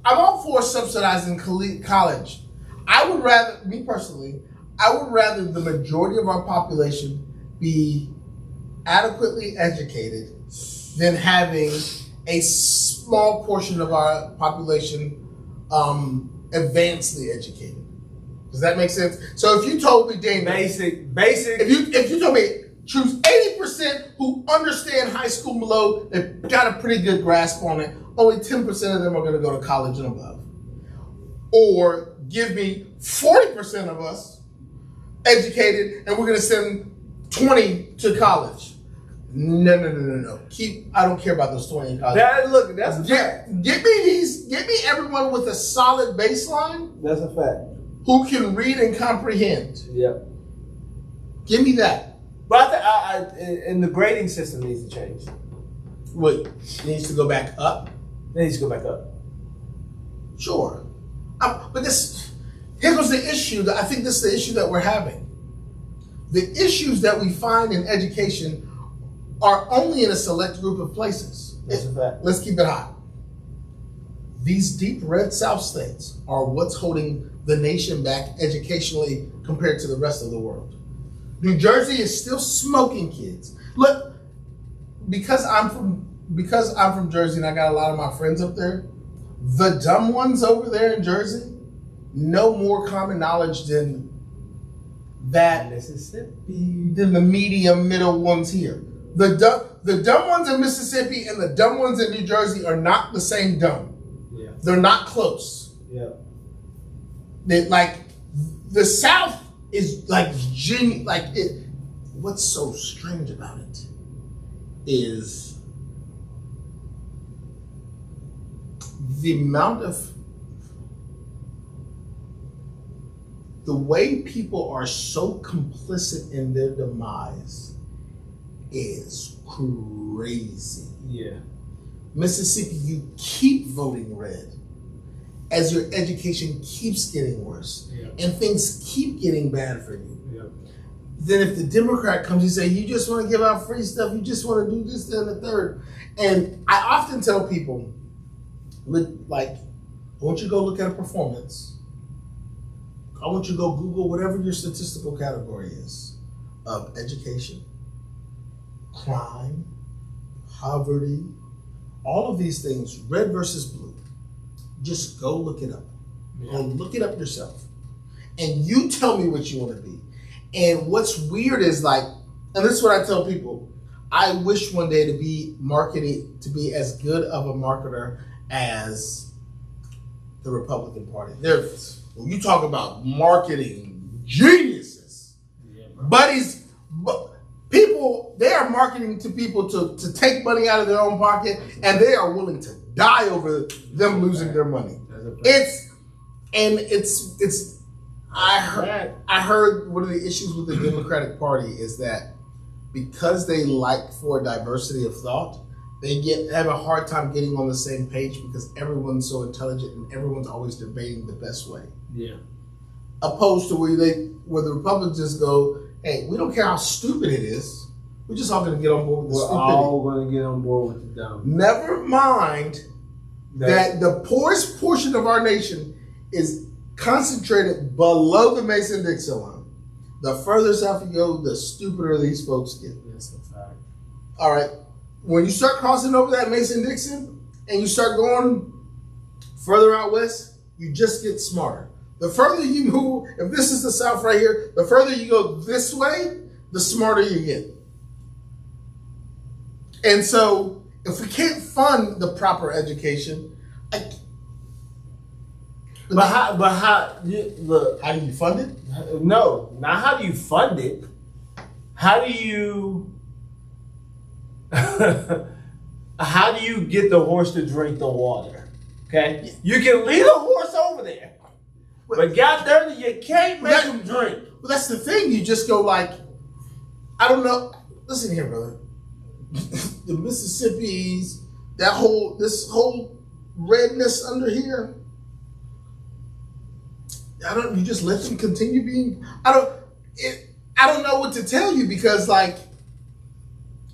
Speaker 3: I'm all for subsidizing college. I would rather, me personally, I would rather the majority of our population be adequately educated than having a small portion of our population advancedly educated. Does that make sense? So if you told me, Daniel,
Speaker 1: basic.
Speaker 3: If you told me choose 80% who understand high school below, they've got a pretty good grasp on it. Only 10% of them are going to go to college and above. Or give me 40% of us educated, and we're going to send 20 to college. No. I don't care about those 20 in college. Get me everyone with a solid baseline.
Speaker 1: That's a fact.
Speaker 3: Who can read and comprehend.
Speaker 1: Yeah.
Speaker 3: Give me that.
Speaker 1: But and the grading system needs to change.
Speaker 3: Wait, it needs to go back up?
Speaker 1: It needs to go back up.
Speaker 3: Sure. But here goes the issue. I think this is the issue that we're having. The issues that we find in education are only in a select group of places.
Speaker 1: That's a fact.
Speaker 3: Let's keep it hot. These deep red South states are what's holding the nation back educationally compared to the rest of the world. New Jersey is still smoking kids. Look, because I'm from Jersey and I got a lot of my friends up there, the dumb ones over there in Jersey know more common knowledge than
Speaker 1: Mississippi.
Speaker 3: Than the medium middle ones here. The dumb ones in Mississippi and the dumb ones in New Jersey are not the same dumb.
Speaker 1: Yeah.
Speaker 3: They're not close.
Speaker 1: Yeah.
Speaker 3: The South is what's so strange about it is the amount of the way people are so complicit in their demise is crazy.
Speaker 1: Yeah.
Speaker 3: Mississippi, you keep voting red as your education keeps getting worse, and things keep getting bad for you. Then if the Democrat comes and say, you just want to give out free stuff, you just want to do this, that, and the third. And I often tell people, I want you to go look at a performance. I want you to go Google whatever your statistical category is of education, crime, poverty, all of these things, red versus blue. Just go look it up. Go look it up yourself. And you tell me what you want to be. And what's weird is and this is what I tell people, I wish one day to be as good of a marketer as the Republican Party. When you talk about marketing geniuses, people, they are marketing to people to take money out of their own pocket, and they are willing to die over them losing their money. I heard one of the issues with the Democratic Party is that because they like for diversity of thought, they have a hard time getting on the same page because everyone's so intelligent and everyone's always debating the best way. Yeah. Opposed to where the Republicans just go, hey, we don't care how stupid it is. We're just all going to get on board with the stupidity.
Speaker 1: We're all going to get on board with the dumb.
Speaker 3: Never mind that the poorest portion of our nation is concentrated below the Mason-Dixon line. The further south you go, the stupider these folks get.
Speaker 1: That's a fact.
Speaker 3: All right. When you start crossing over that Mason-Dixon and you start going further out west, you just get smarter. The further you move, if this is the South right here, the further you go this way, the smarter you get. And so, if we can't fund the proper education,
Speaker 1: how
Speaker 3: how do you fund it?
Speaker 1: No, not how do you fund it. How do you get the horse to drink the water? Okay, you can lead a horse over there, but got there, you can't make him drink.
Speaker 3: Well, that's the thing. You just go I don't know. Listen here, brother. The Mississippi's, this whole redness under here. You just let them continue being. I don't know what to tell you because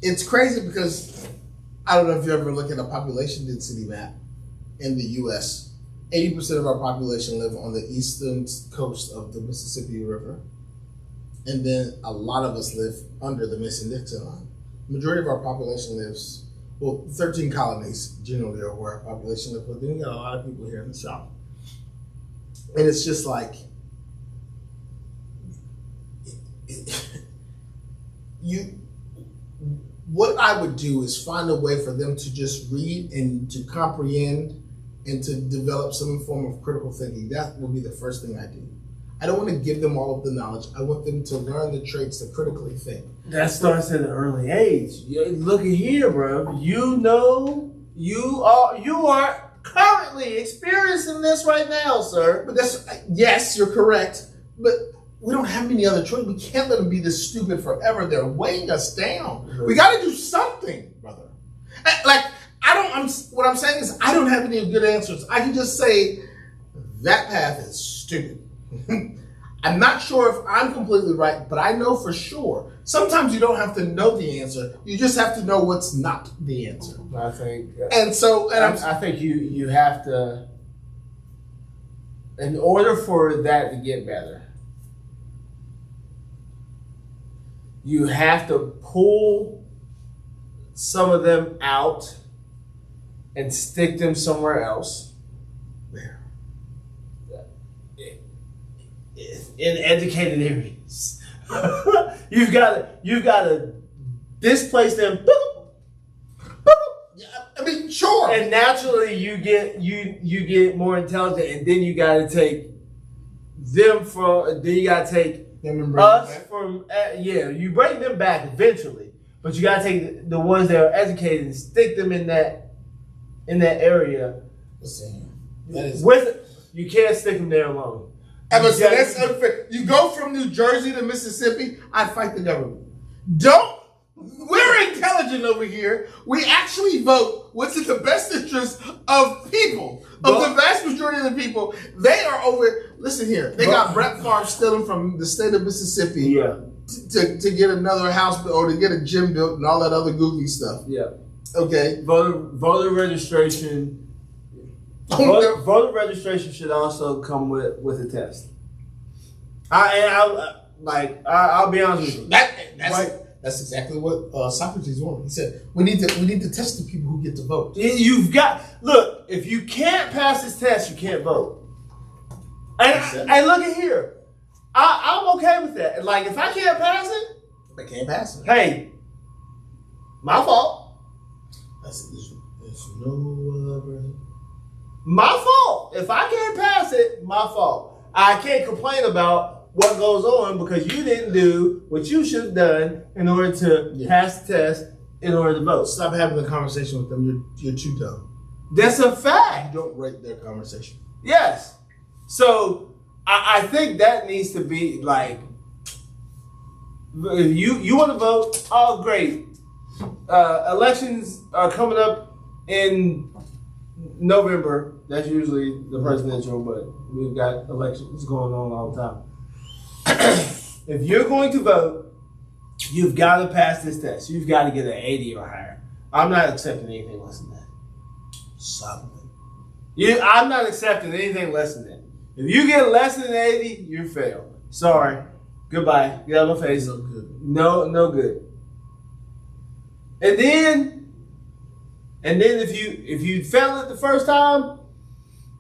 Speaker 3: it's crazy because I don't know if you ever look at a population density map in the U.S. 80% of our population live on the eastern coast of the Mississippi River. And then a lot of us live under the Mason-Dixon line. The majority of our population lives, 13 colonies generally are where our population lives, but then we got a lot of people here in the South. And it's just like, what I would do is find a way for them to just read and to comprehend and to develop some form of critical thinking. That will be the first thing I do. I don't want to give them all of the knowledge. I want them to learn the traits to critically think.
Speaker 1: That starts at an early age. Look at here, bro. You know, you are currently experiencing this right now, sir.
Speaker 3: But yes, you're correct. But we don't have any other choice. We can't let them be this stupid forever. They're weighing us down. Mm-hmm. We got to do something, brother. What I'm saying is I don't have any good answers. I can just say that path is stupid. I'm not sure if I'm completely right, but I know for sure. Sometimes you don't have to know the answer. You just have to know what's not the answer.
Speaker 1: I think.
Speaker 3: I
Speaker 1: think you have to, in order for that to get better, you have to pull some of them out and stick them somewhere else.
Speaker 3: Where?
Speaker 1: In educated areas. You've got to displace them.
Speaker 3: I mean, sure.
Speaker 1: And naturally you get more intelligent, and then you got to take them from. Then you got to take us from. You bring them back eventually, but you got to take the ones that are educated and stick them in that area. You can't stick them there alone.
Speaker 3: That's unfair. You go from New Jersey to Mississippi, I'd fight the government. We're intelligent over here. We actually vote what's in the best interest of people, of the vast majority of the people. They are over, listen here, they got Brett Favre stealing from the state of Mississippi to get another house or to get a gym built and all that other goofy stuff.
Speaker 1: Yeah.
Speaker 3: Okay.
Speaker 1: Voter registration. Voter registration should also come with a test. I'll be honest with you.
Speaker 3: That's exactly what Socrates wanted. He said we need to test the people who get to vote.
Speaker 1: Look. If you can't pass this test, you can't vote. And look at here. I'm okay with that. Like if I can't pass it,
Speaker 3: I can't pass it.
Speaker 1: Hey, my fault.
Speaker 3: There's no other.
Speaker 1: My fault. If I can't pass it, my fault. I can't complain about what goes on because you didn't do what you should have done in order to pass the test in order to vote.
Speaker 3: Stop having the conversation with them. You're too dumb.
Speaker 1: That's a fact.
Speaker 3: You don't rate their conversation.
Speaker 1: Yes. So I think that needs to be like, if you want to vote, oh great. Elections are coming up in November. That's usually the presidential, but we've got elections going on all the time. If you're going to vote, you've got to pass this test. You've got to get an 80 or higher. I'm not accepting anything less than that. I'm not accepting anything less than that. If you get less than 80, you fail. Sorry. Goodbye. Get out of my face.
Speaker 3: No good.
Speaker 1: No good. And then if you fail it the first time,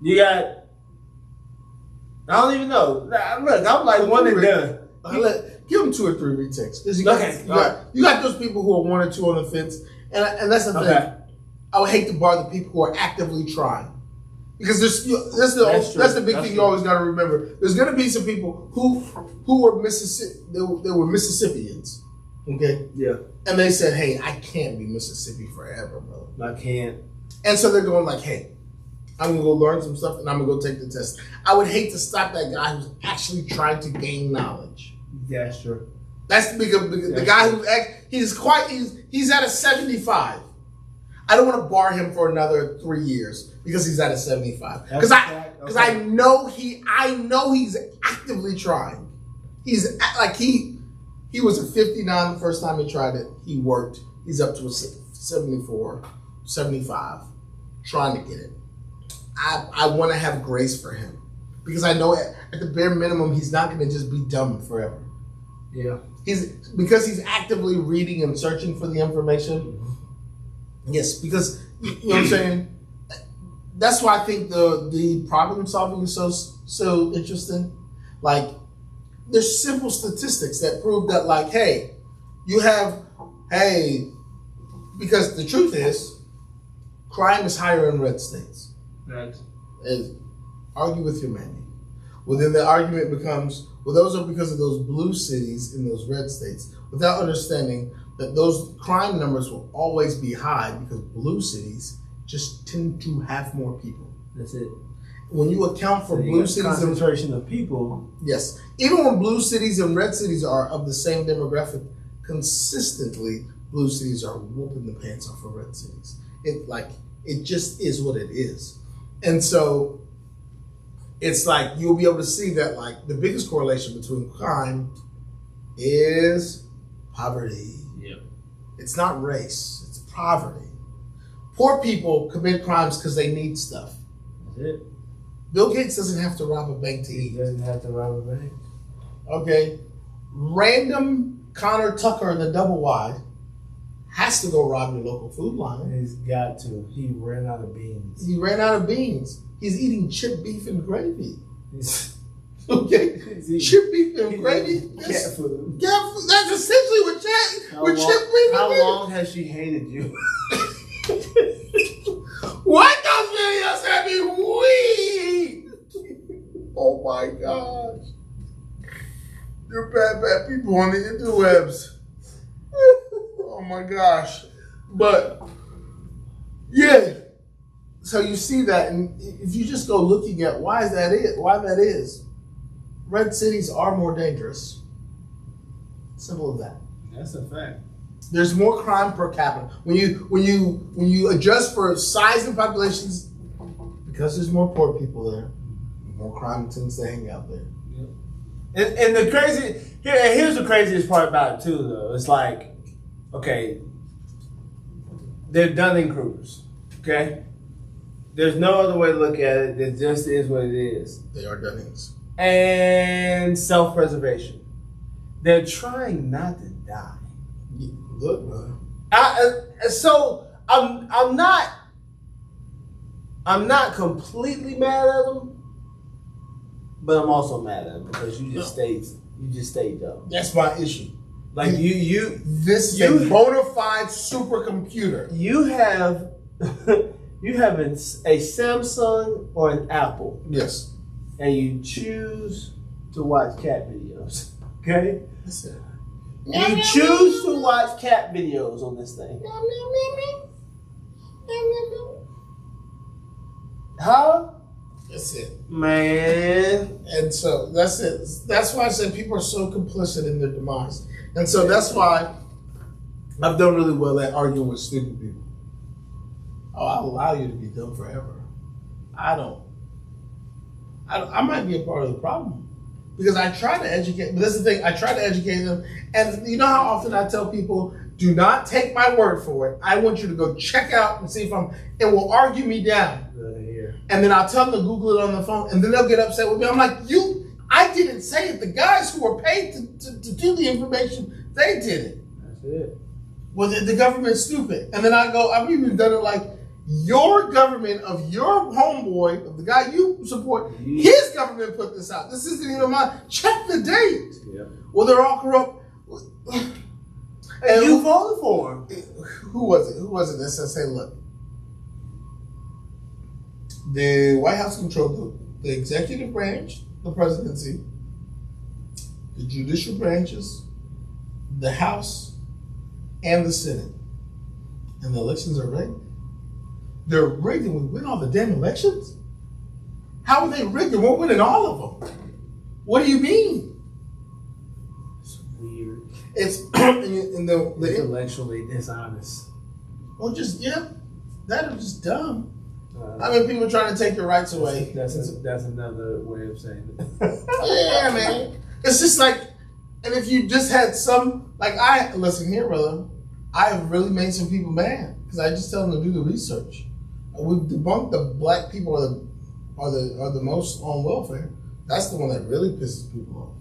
Speaker 1: you got, I don't even know. Look, I'm like one and done.
Speaker 3: Give them 2 or 3 retakes. You got those people who are 1 or 2 on the fence, and that's the thing. I would hate to bar the people who are actively trying, because that's the big thing you always got to remember. There's going to be some people who were they were Mississippians, okay?
Speaker 1: Yeah.
Speaker 3: And they said, "Hey, I can't be Mississippi forever, bro.
Speaker 1: I can't." And
Speaker 3: so they're going like, "Hey, I'm gonna go learn some stuff and I'm gonna go take the test." I would hate to stop that guy who's actually trying to gain knowledge.
Speaker 1: That's true.
Speaker 3: That's the guy who he's at a 75. I don't want to bar him for another 3 years because he's at a 75. Because I know he's actively trying. He's like he was a 59 the first time he tried it. He worked. He's up to a 74, 75, trying to get it. I want to have grace for him because I know at the bare minimum he's not going to just be dumb forever.
Speaker 1: Yeah.
Speaker 3: Because he's actively reading and searching for the information. Yes, because you know what I'm saying. That's why I think the problem solving is so interesting. Like, there's simple statistics that prove that, like, hey, because the truth is, crime is higher in red states.
Speaker 1: Right.
Speaker 3: Argue with your man. Well, then the argument becomes, well, those are because of those blue cities in those red states, without understanding that those crime numbers will always be high because blue cities just tend to have more people.
Speaker 1: That's it.
Speaker 3: When you account for blue cities,
Speaker 1: concentration of people.
Speaker 3: yes, even when blue cities and red cities are of the same demographic, consistently blue cities are whooping the pants off of red cities. It just is what it is, and so it's like you'll be able to see that like the biggest correlation between crime is poverty.
Speaker 1: Yeah.
Speaker 3: It's not race; it's poverty. Poor people commit crimes because they need stuff.
Speaker 1: That's it.
Speaker 3: Bill Gates doesn't have to rob a bank to eat.
Speaker 1: He doesn't have to rob a bank.
Speaker 3: Okay. Random Connor Tucker in the double wide has to go rob your local food line.
Speaker 1: He's got to. He ran out of beans.
Speaker 3: He ran out of beans. He's eating chipped beef and gravy. Okay? Chipped beef and gravy?
Speaker 1: Cat food.
Speaker 3: Cat food. That's essentially what chipped beef
Speaker 1: How
Speaker 3: and
Speaker 1: long has she hated you?
Speaker 3: What those videos have me weak? Oh my gosh. You're bad people on the interwebs. Oh my gosh. But yeah. So you see that, and if you just go looking at why that is, red cities are more dangerous. Simple as that.
Speaker 1: That's a fact.
Speaker 3: There's more crime per capita. When you adjust for size and populations, because there's more poor people there, more crime tends to hang out there.
Speaker 1: Yep. And the here's the craziest part about it too, though. It's like, okay, they're Dunning-Krugers. Okay, there's no other way to look at it. It just is what it is.
Speaker 3: They are Dunnings.
Speaker 1: And self-preservation. They're trying not to die.
Speaker 3: Look, brother.
Speaker 1: So I'm not completely mad at them, but I'm also mad at them because you just stayed dumb.
Speaker 3: That's my issue.
Speaker 1: Like
Speaker 3: this is a bona fide supercomputer.
Speaker 1: You have a Samsung or an Apple.
Speaker 3: Yes.
Speaker 1: And you choose to watch cat videos. Okay?
Speaker 3: That's it.
Speaker 1: You choose to watch cat videos on this thing. Huh?
Speaker 3: That's it.
Speaker 1: Man.
Speaker 3: And so that's it. That's why I said people are so complicit in their demise. And so that's why I've done really well at arguing with stupid people. Oh, I'll allow you to be dumb forever. I might be a part of the problem. Because I try to educate, but that's the thing, I try to educate them. And you know how often I tell people, do not take my word for it. I want you to go check out and see if it will argue me down. And then I'll tell them to Google it on the phone, and then they'll get upset with me. I'm like, I didn't say it. The guys who were paid to do the information, they did it.
Speaker 1: That's it.
Speaker 3: Well, the government's stupid. And then I've even done it like, your government of your homeboy, of the guy you support, his government put this out. This isn't even mine. Check the date. Yeah. Well, they're all corrupt.
Speaker 1: And you voted for him.
Speaker 3: Who was it that said, look, the White House controlled the executive branch, the presidency, the judicial branches, the House, and the Senate. And the elections are rigged. They're rigged and we win all the damn elections? How are they rigged and we're winning all of them? What do you mean?
Speaker 1: It's weird.
Speaker 3: It's
Speaker 1: intellectually dishonest.
Speaker 3: Well, that is just dumb. I mean, people are trying to take your rights away.
Speaker 1: That's another way of saying it.
Speaker 3: Yeah, man. It's just like, and if you just had some, listen here, brother, I have really made some people mad because I just tell them to do the research. We've debunked the black people are the most on welfare. That's the one that really pisses people off.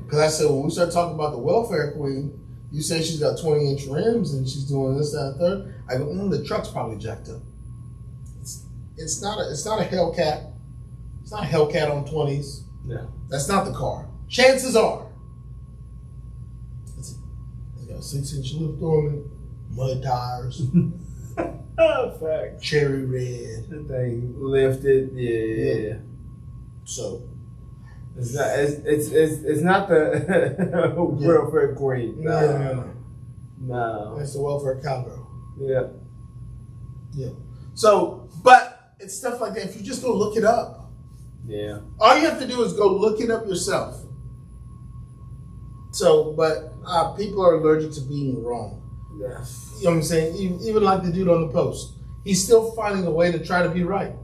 Speaker 3: Because I said, when we start talking about the welfare queen, you say she's got 20-inch rims and she's doing this, that, and third. I go, the truck's probably jacked up. It's not a Hellcat. It's not a Hellcat on 20s.
Speaker 1: No.
Speaker 3: That's not the car. Chances are. It's got a 6-inch lift on it, mud tires.
Speaker 1: Fact.
Speaker 3: Cherry red.
Speaker 1: The thing lifted, yeah.
Speaker 3: So
Speaker 1: it's not the welfare queen. No.
Speaker 3: It's the welfare cowgirl.
Speaker 1: Yeah.
Speaker 3: Yeah. So, but it's stuff like that. If you just go look it up,
Speaker 1: yeah.
Speaker 3: All you have to do is go look it up yourself. So, but people are allergic to being wrong.
Speaker 1: Yeah.
Speaker 3: You know what I'm saying? Even like the dude on the post, he's still finding a way to try to be right.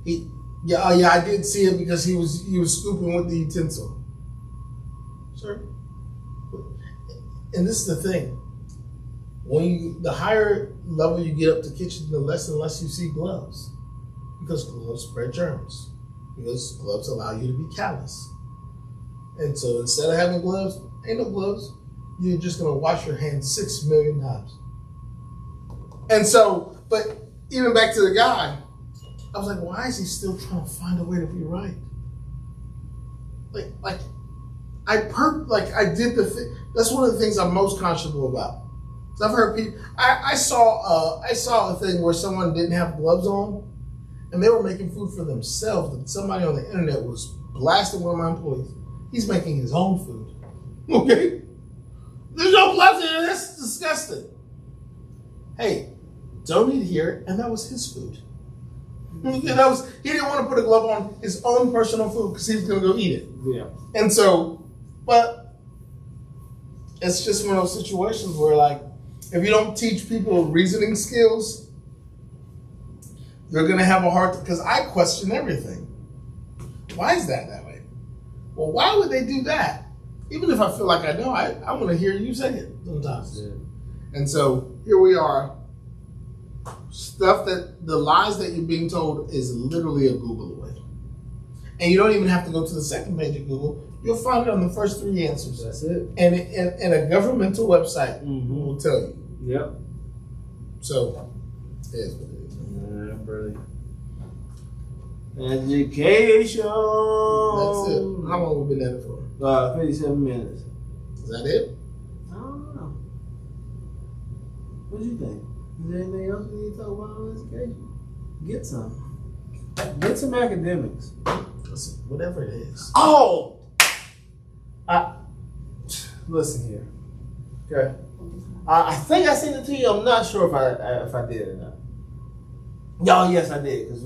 Speaker 3: I did see it because he was scooping with the utensil. Sir. And this is the thing. The higher level you get up the kitchen, the less and less you see gloves. Because gloves spread germs. Because gloves allow you to be callous. And so instead of having gloves, ain't no gloves. You're just going to wash your hands 6 million times. And so, but even back to the guy, I was like, why is he still trying to find a way to be right? I did the thing. That's one of the things I'm most conscionable about. So I've heard people. I saw a thing where someone didn't have gloves on, and they were making food for themselves. And somebody on the internet was blasting one of my employees. He's making his own food. Okay, there's no gloves in there. That's disgusting. Hey, don't eat here, and that was his food. He didn't want to put a glove on his own personal food because he was going to go eat it.
Speaker 1: Yeah.
Speaker 3: And so, but it's just one of those situations where, like, if you don't teach people reasoning skills, they're going to have a hard time. Because I question everything. Why is that way? Well, why would they do that? Even if I feel like I know, I want to hear you say it sometimes. Yeah. And so here we are. Stuff that the lies that you're being told is literally a Google away. And you don't even have to go to the second page of Google. You'll find it on the first 3 answers.
Speaker 1: That's it.
Speaker 3: And a governmental website will tell you.
Speaker 1: Yep.
Speaker 3: So, it is what it is.
Speaker 1: Yeah, brilliant. Education.
Speaker 3: That's it. How long have we been at it for?
Speaker 1: 57 minutes.
Speaker 3: Is that it?
Speaker 1: I don't know. What do you think? Is there anything else we need to talk about on education? Get some. Get some academics.
Speaker 3: Listen, whatever it is.
Speaker 1: Oh! Listen here. Okay. I think I sent it to you. I'm not sure if I did or not. No, yes, I did. Because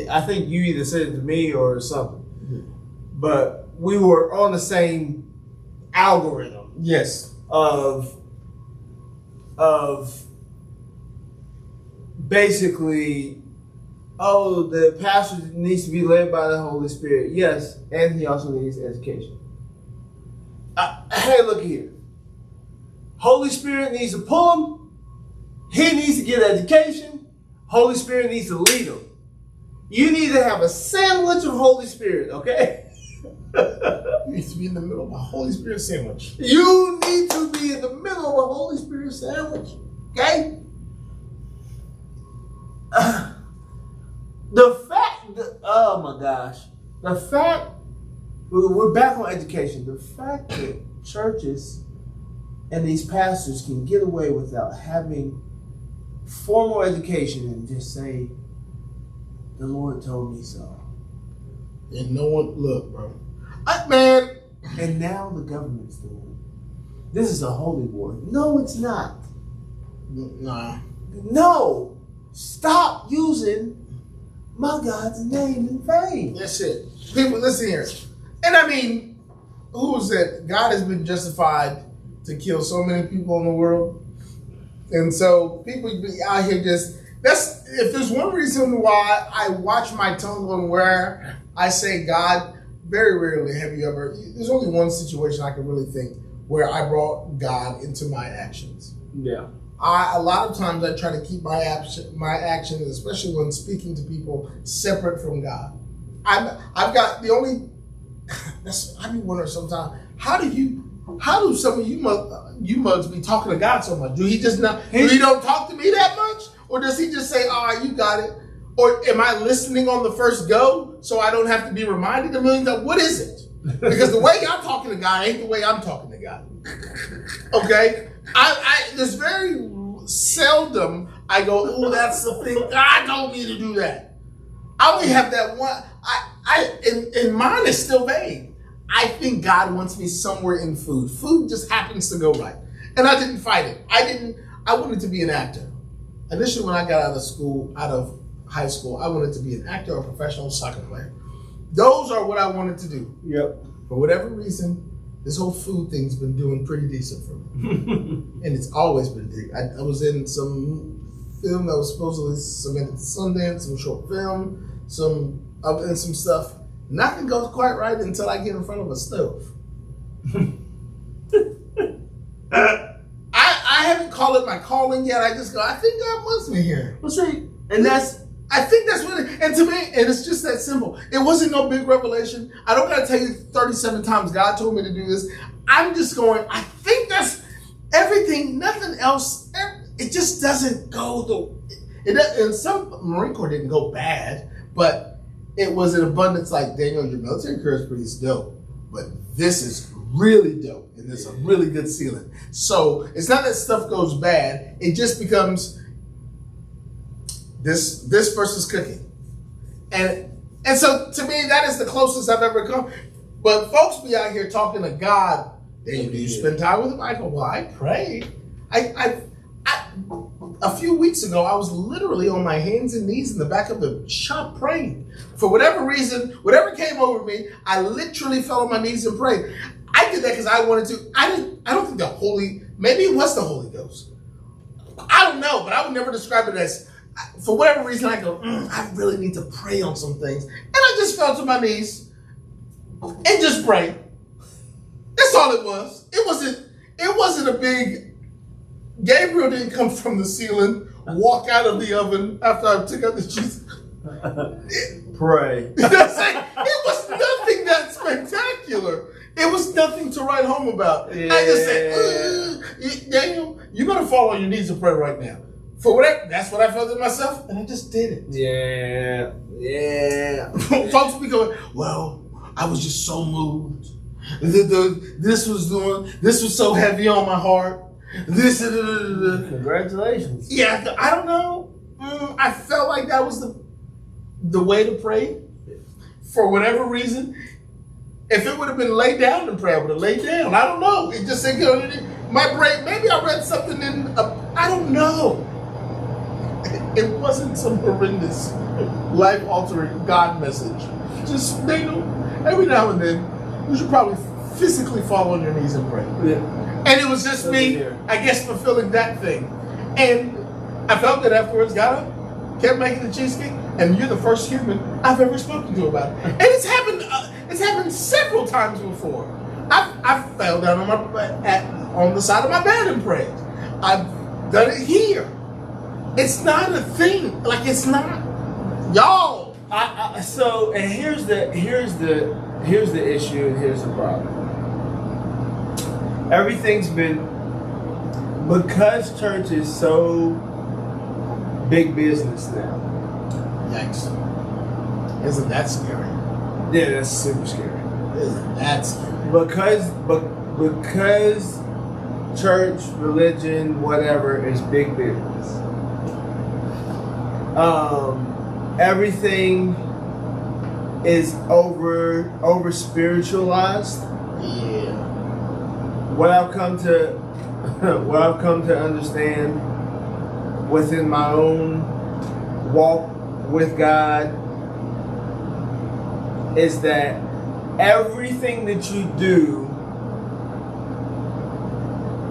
Speaker 1: I think you either sent it to me or something. Mm-hmm. But we were on the same algorithm.
Speaker 3: Yes.
Speaker 1: Of basically, the pastor needs to be led by the Holy Spirit. Yes, and he also needs education. Hey, look here. Holy Spirit needs to pull him. He needs to get education. Holy Spirit needs to lead him. You need to have a sandwich of Holy Spirit, okay?
Speaker 3: You need to be in the middle of a Holy Spirit sandwich.
Speaker 1: You need to be in the middle of a Holy Spirit sandwich, okay? Oh my gosh. The fact, we're back on education. The fact that churches and these pastors can get away without having formal education and just say, the Lord told me so.
Speaker 3: And no one, look, bro. Man.
Speaker 1: And now the government's doing it. This is a holy war. No, it's not.
Speaker 3: Nah.
Speaker 1: No. Stop using my God's name in vain.
Speaker 3: That's it. People, listen here. And I mean, who said God has been justified to kill so many people in the world? And so people be out here if there's one reason why I watch my tongue on where I say God, very rarely there's only one situation I can really think where I brought God into my actions.
Speaker 1: Yeah.
Speaker 3: A lot of times I try to keep my actions, especially when speaking to people, separate from God. I've got the only. I be wondering sometimes how do some of you mugs be talking to God so much? Do he just not? Do he don't talk to me that much, or does he just say, "Ah, you got it"? Or am I listening on the first go so I don't have to be reminded a million times? What is it? Because the way y'all talking to God ain't the way I'm talking to God. Okay? There's very seldom I go, oh, that's the thing. God told me to do that. I only have that one. And mine is still vague. I think God wants me somewhere in food. Food just happens to go right. And I didn't fight it. I wanted to be an actor. Initially, when I got out of high school, I wanted to be an actor or a professional soccer player. Those are what I wanted to do.
Speaker 1: Yep.
Speaker 3: For whatever reason, this whole food thing's been doing pretty decent for me. And it's always been big. I was in some film that was supposedly submitted to Sundance, some short film, and some stuff. Nothing goes quite right until I get in front of a stove. I haven't called it my calling yet. I just go, I think God wants me here.
Speaker 1: That's right. And
Speaker 3: I think that's what and to me, and it's just that simple. It wasn't no big revelation. I don't gotta tell you 37 times God told me to do this. I'm just going, I think that's everything, nothing else. It just doesn't go and some Marine Corps didn't go bad, but it was an abundance like, Daniel, your military career is pretty dope, but this is really dope, and there's a really good ceiling. So it's not that stuff goes bad, it just becomes this versus cooking. And so to me, that is the closest I've ever come. But folks be out here talking to God. Do you spend time with him? I go, well, I pray. A few weeks ago, I was literally on my hands and knees in the back of the shop praying. For whatever reason, whatever came over me, I literally fell on my knees and prayed. I did that because I wanted to. I don't think maybe it was the Holy Ghost. I don't know, but I would never describe it as, for whatever reason, I go, I really need to pray on some things. And I just fell to my knees and just prayed. That's all it was. It wasn't a big, Gabriel didn't come from the ceiling, walk out of the oven after I took out the cheese.
Speaker 1: Pray.
Speaker 3: It was nothing that spectacular. It was nothing to write home about. Yeah. I just said, Daniel, you better fall on your knees and pray right now. For whatever, that's what I felt in myself, and I just did it.
Speaker 1: Yeah.
Speaker 3: Folks be going, well, I was just so moved. This was so heavy on my heart.
Speaker 1: Congratulations.
Speaker 3: Yeah, I don't know. I felt like that was the way to pray. For whatever reason. If it would have been laid down in prayer, I would have laid down. I don't know. It just said, my brain, maybe I read something I don't know. It wasn't some horrendous, life-altering God message. Just, every now and then, you should probably physically fall on your knees and pray.
Speaker 1: Yeah.
Speaker 3: And it was just me, I guess, fulfilling that thing. And I felt that afterwards, got up, kept making the cheesecake, and you're the first human I've ever spoken to about it. And it's happened several times before. I fell down on the side of my bed and prayed. I've done it here. It's not a thing. Like, it's not. Y'all.
Speaker 1: So here's the issue, and here's the problem. Everything's been, because church is so big business now.
Speaker 3: Yikes. Isn't that scary?
Speaker 1: Yeah, that's super scary.
Speaker 3: Isn't that scary?
Speaker 1: Because church, religion, whatever is big business. Everything is over spiritualized.
Speaker 3: Yeah.
Speaker 1: What I've come to understand within my own walk with God is that everything that you do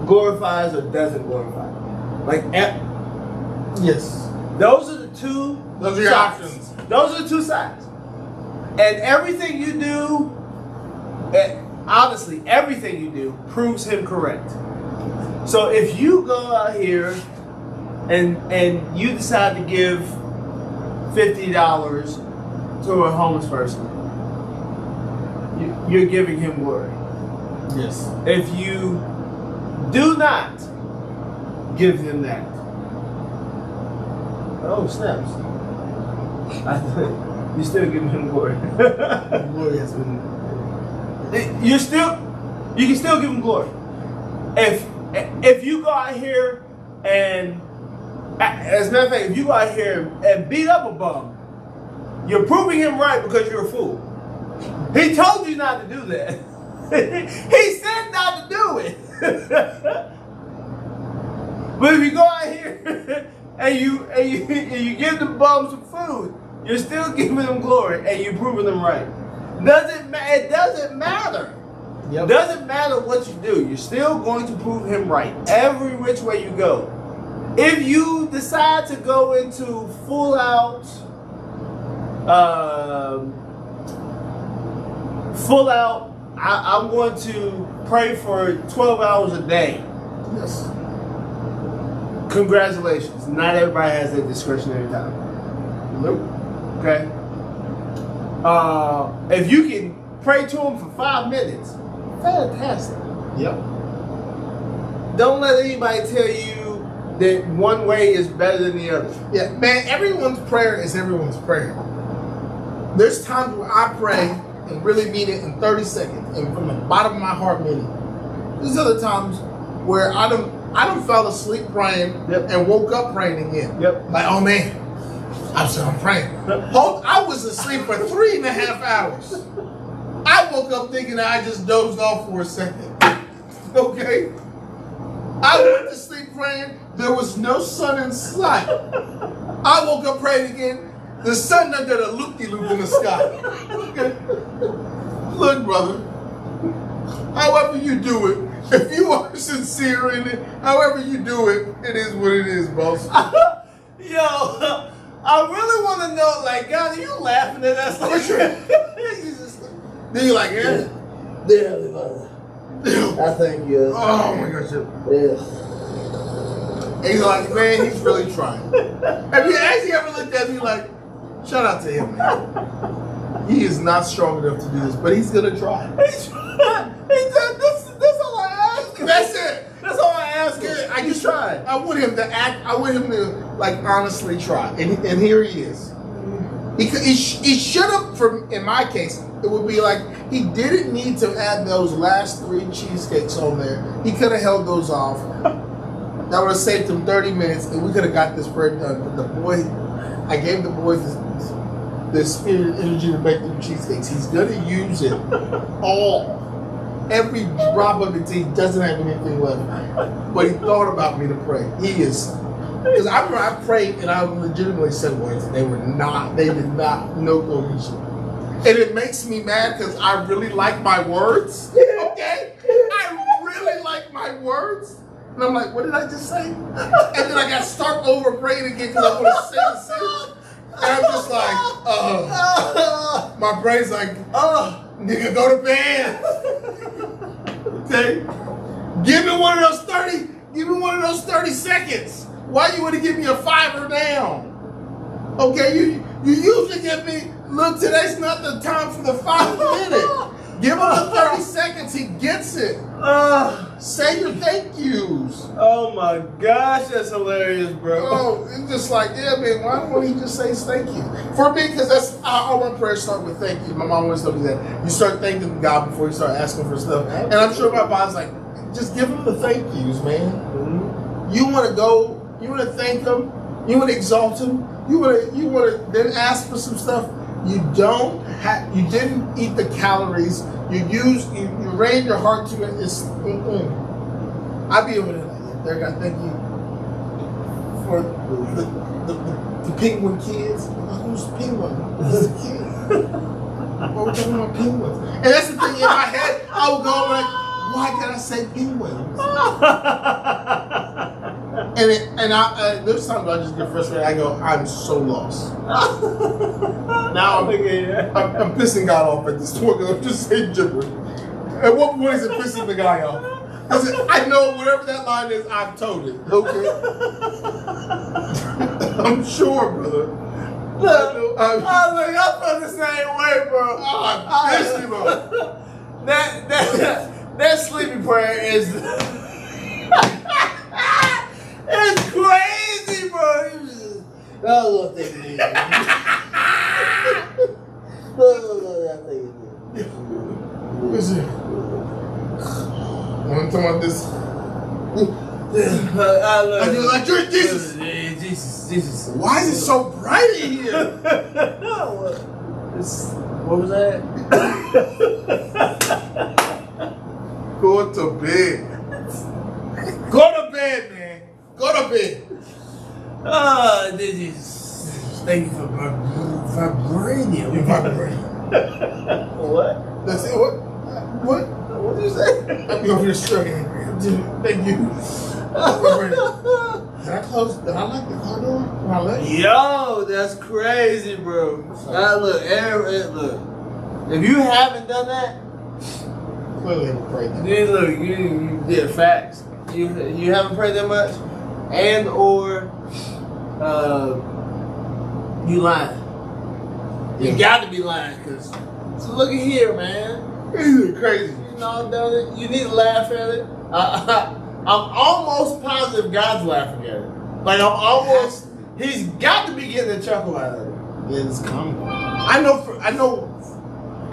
Speaker 1: glorifies or doesn't glorify.
Speaker 3: Yes.
Speaker 1: Those are the two.
Speaker 3: Those are your options.
Speaker 1: Those are the two sides. And everything you do, obviously, everything you do proves him correct. So if you go out here and you decide to give $50 to a homeless person, you're giving him glory.
Speaker 3: Yes.
Speaker 1: If you do not give him that, oh snaps! You're still giving him glory.
Speaker 3: Glory has been.
Speaker 1: You can still give him glory. If you go out here and, as a matter of fact, if you go out here and beat up a bum, you're proving him right because you're a fool. He told you not to do that. He said not to do it. But if you go out here and you give the bum some food, you're still giving them glory and you're proving them right. It doesn't matter.
Speaker 3: Yep.
Speaker 1: Doesn't matter what you do. You're still going to prove him right every which way you go. If you decide to go into full out, I'm going to pray for 12 hours a day.
Speaker 3: Yes.
Speaker 1: Congratulations. Not everybody has that discretionary time.
Speaker 3: Nope.
Speaker 1: Okay? If you can pray to him for 5 minutes, fantastic.
Speaker 3: Yep.
Speaker 1: Don't let anybody tell you that one way is better than the other.
Speaker 3: Yeah, man, everyone's prayer is everyone's prayer. There's times where I pray and really mean it in 30 seconds and from the bottom of my heart mean it. There's other times where I don't fell asleep praying and woke up praying again.
Speaker 1: Yep.
Speaker 3: Like, oh man, I'm praying. I was asleep for 3.5 hours. I woke up thinking that I just dozed off for a second. Okay? I went to sleep praying. There was no sun in sight. I woke up praying again. The sun under the loop-de-loop in the sky. Okay? Look, brother. However you do it, if you are sincere in it, however you do it, it is what it is, boss.
Speaker 1: Yo, I really want to know, like, God, are you laughing at us? Like,
Speaker 3: Then you're like, yeah.
Speaker 4: Dear Heavenly Father, I thank you.
Speaker 3: Oh my gosh.
Speaker 4: Yes.
Speaker 3: And he's like, man, he's really trying. Have you actually ever looked at me like, shout out to him, man. He is not strong enough to do this, but he's gonna try.
Speaker 1: He's trying. That's all I ask him.
Speaker 3: That's it.
Speaker 1: That's all I ask him.
Speaker 3: I just try. I want him to act. I want him to like honestly try, and here he is. He should have. In my case, it would be like he didn't need to add those last 3 cheesecakes on there. He could have held those off. That would have saved him 30 minutes, and we could have got this bread done. But the boy, I gave the boy this energy to make them cheesecakes. He's gonna use it all. Every drop of it, he doesn't have anything left. But he thought about me to pray. He is. Because I remember I prayed and I legitimately said words and they did not, no cohesion. And it makes me mad because I really like my words. Okay? I really like my words. And I'm like, what did I just say? And then I got to start over praying again because I want to say the same. And I'm just like, my brain's like, nigga, go to bed. Okay? Give me one of those 30 seconds. Why you want to give me a $5 down? Okay, you usually give me, look, today's not the time for the 5 minute. Give him the 30 seconds, he gets it. Say your thank yous.
Speaker 1: Oh my gosh, that's hilarious, bro.
Speaker 3: Oh, it's just like, yeah, man, why don't he just say thank you? For me, because that's all my prayers start with thank you. My mom always told me that. You start thanking God before you start asking for stuff. And I'm sure my body's like, just give him the thank yous, man. Mm-hmm. You want to go, you want to thank him, you want to exalt him, you want to then ask for some stuff. You didn't eat the calories. You raised your heart to it. It's I'd be able to like, there, God, thank you for the penguin kids. Who's penguin? Who's the kid? What we're talking about penguins. And that's the thing in my head. I would go like, why did I say penguins? And there's times I just get frustrated. I go, I'm so lost. Now I'm pissing God off at this point because I'm just saying gibberish. At what point is it pissing the guy off? Listen, I know whatever that line is, I've told it. Okay. I'm sure, brother.
Speaker 1: Look, I feel the same way, bro.
Speaker 3: Seriously, bro.
Speaker 1: That sleeping prayer is it's crazy, bro.
Speaker 4: I don't think it is. No, I think it is.
Speaker 3: Listen. When I'm talking about this, and you're like, you're Jesus.
Speaker 1: Jesus.
Speaker 3: Why is it so bright in here?
Speaker 1: What was that?
Speaker 3: Go to bed. Go to bed, man. Go to bed.
Speaker 1: Thank you for vibranium. What?
Speaker 3: That's it. What? What?
Speaker 1: What did you say?
Speaker 3: I'm over here struggling. Thank you. Did I lock the car door when I left?
Speaker 1: Yo, that's crazy, bro. Look. If you haven't done that,
Speaker 3: Clearly, I prayed that.
Speaker 1: you did facts. You haven't prayed that much, and or you lying. You got to be lying, cause so look at here, man.
Speaker 3: This is crazy.
Speaker 1: You know, done it. You need to laugh at it. I'm almost positive God's laughing at it. Like he's got to be getting a chuckle out of it.
Speaker 3: Yeah, it's comical. I know.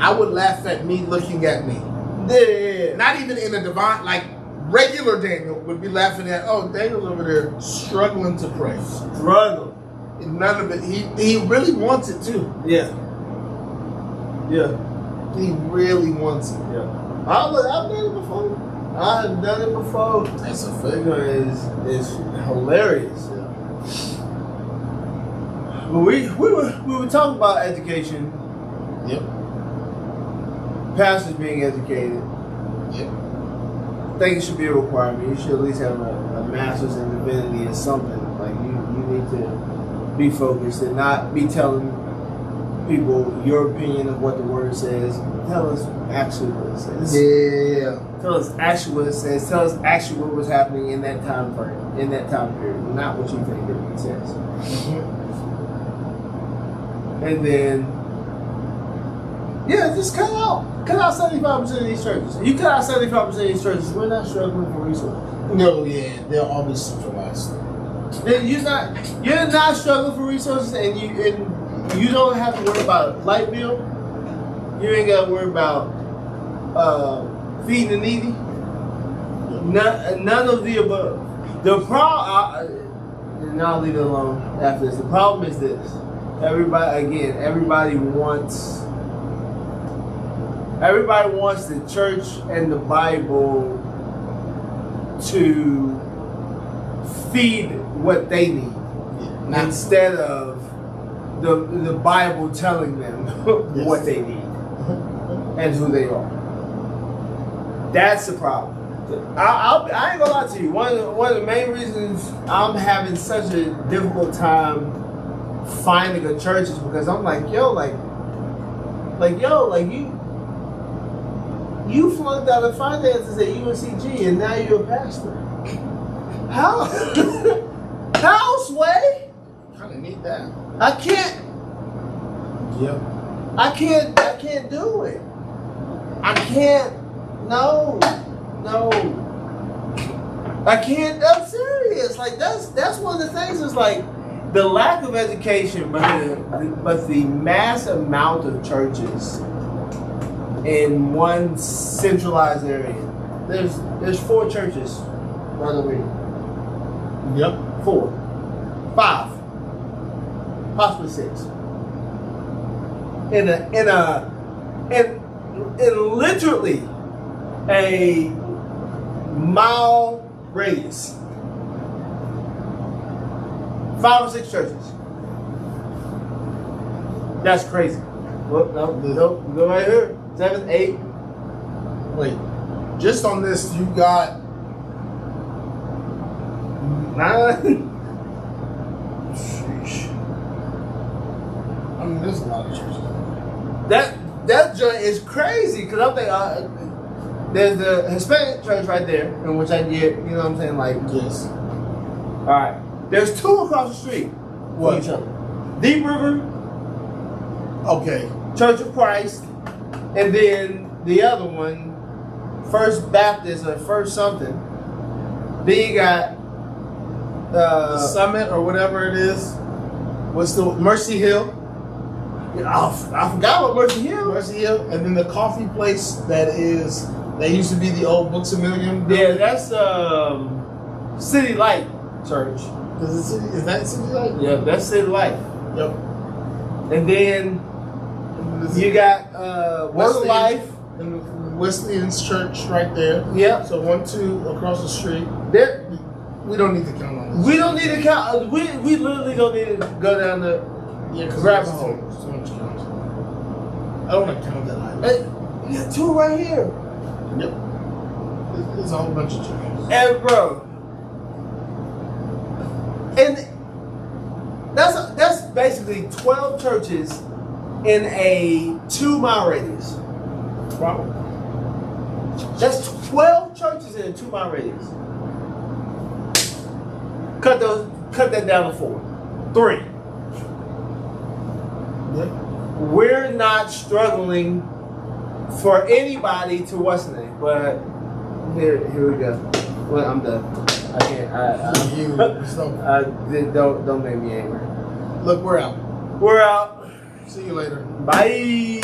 Speaker 3: I would laugh at me looking at me.
Speaker 1: Yeah.
Speaker 3: Not even in a divine, like regular Daniel would be laughing at. Oh, Daniel's over there struggling to pray.
Speaker 1: Struggle.
Speaker 3: None of it. He really wants it too.
Speaker 1: Yeah. Yeah.
Speaker 3: He really wants it.
Speaker 1: Yeah. I've done it before. I've done it before.
Speaker 3: That's a
Speaker 1: It's hilarious.
Speaker 3: Yeah.
Speaker 1: But we were talking about education.
Speaker 3: Yep.
Speaker 1: Pastors being educated.
Speaker 3: Yep.
Speaker 1: I think it should be a requirement. You should at least have a master's in divinity or something. Like you need to be focused and not be telling people your opinion of what the word says. Tell us actually what it says.
Speaker 3: Yeah.
Speaker 1: Tell us actually what it says. Tell us actually what was happening in that time frame, in that time period, not what you think it says.
Speaker 3: Mm-hmm.
Speaker 1: And then, yeah, just cut out 75% of these churches. You cut out 75% of these churches, we're not struggling for resources.
Speaker 3: No, yeah, they'll all be centralized.
Speaker 1: Then you're not struggling for resources, and you don't have to worry about a light bill. You ain't got to worry about feeding the needy. None of the above. The problem, and I'll leave it alone after this. The problem is this: everybody wants the church and the Bible to feed what they need, instead of the Bible telling them what they need and who they are. That's the problem. I ain't gonna lie to you. One of the main reasons I'm having such a difficult time finding a church is because I'm like, you flunked out of finances at UNCG and now you're a pastor. How? How, Sway?
Speaker 3: Kind of need that.
Speaker 1: I can't.
Speaker 3: Yep.
Speaker 1: I can't do it. I can't. No. I can't. I'm serious. Like that's one of the things. Is like the lack of education, but the mass amount of churches in one centralized area. There's 4 churches right over here.
Speaker 3: Yep.
Speaker 1: 4, 5, possibly 6. In literally a mile radius. 5 or 6 churches. That's crazy. Well, no, go right here. 7, 8.
Speaker 3: Wait. Just on this, you got
Speaker 1: 9.
Speaker 3: Sheesh. I mean, there's a lot of churches.
Speaker 1: That joint is crazy because I'm thinking
Speaker 5: there's the Hispanic church right there, in which I get, you know what I'm saying, like.
Speaker 3: Yes.
Speaker 5: All right. There's two across the street
Speaker 3: What?
Speaker 5: from each other. Deep River
Speaker 3: Okay.
Speaker 5: Church of Christ, and then the other one, First Baptist or First something. Then you got
Speaker 3: The Summit or whatever it is. What's the Mercy Hill?
Speaker 5: I forgot what Mercy Hill.
Speaker 3: Mercy Hill, and then the coffee place that used to be the old Books a Million.
Speaker 5: Yeah, that's City Light Church.
Speaker 3: Is that City Light?
Speaker 5: Yeah, that's City Light.
Speaker 3: Yep.
Speaker 5: And then you got Word of Life.
Speaker 3: And the Wesleyan's Church right there.
Speaker 5: Yep.
Speaker 3: So 1, 2 across the street.
Speaker 5: There,
Speaker 3: We don't need to count on this.
Speaker 5: we don't need to count. We literally don't need to go down the.
Speaker 3: Yeah, because
Speaker 5: Grab
Speaker 3: so
Speaker 5: a hole.
Speaker 3: much count. I don't want to count that high.
Speaker 5: Hey, we got two right here.
Speaker 3: Yep. There's a whole bunch of chickens.
Speaker 5: And bro, and that's basically 12 churches in a 2-mile radius.
Speaker 3: Probably.
Speaker 5: That's 12 churches in a 2-mile radius. Cut that down to 4, 3.
Speaker 3: Yeah.
Speaker 5: We're not struggling for anybody to what's the name, but here we go. Well, I'm done. I can't. Don't make me angry.
Speaker 3: Look, we're out.
Speaker 5: We're out.
Speaker 3: See you later.
Speaker 5: Bye.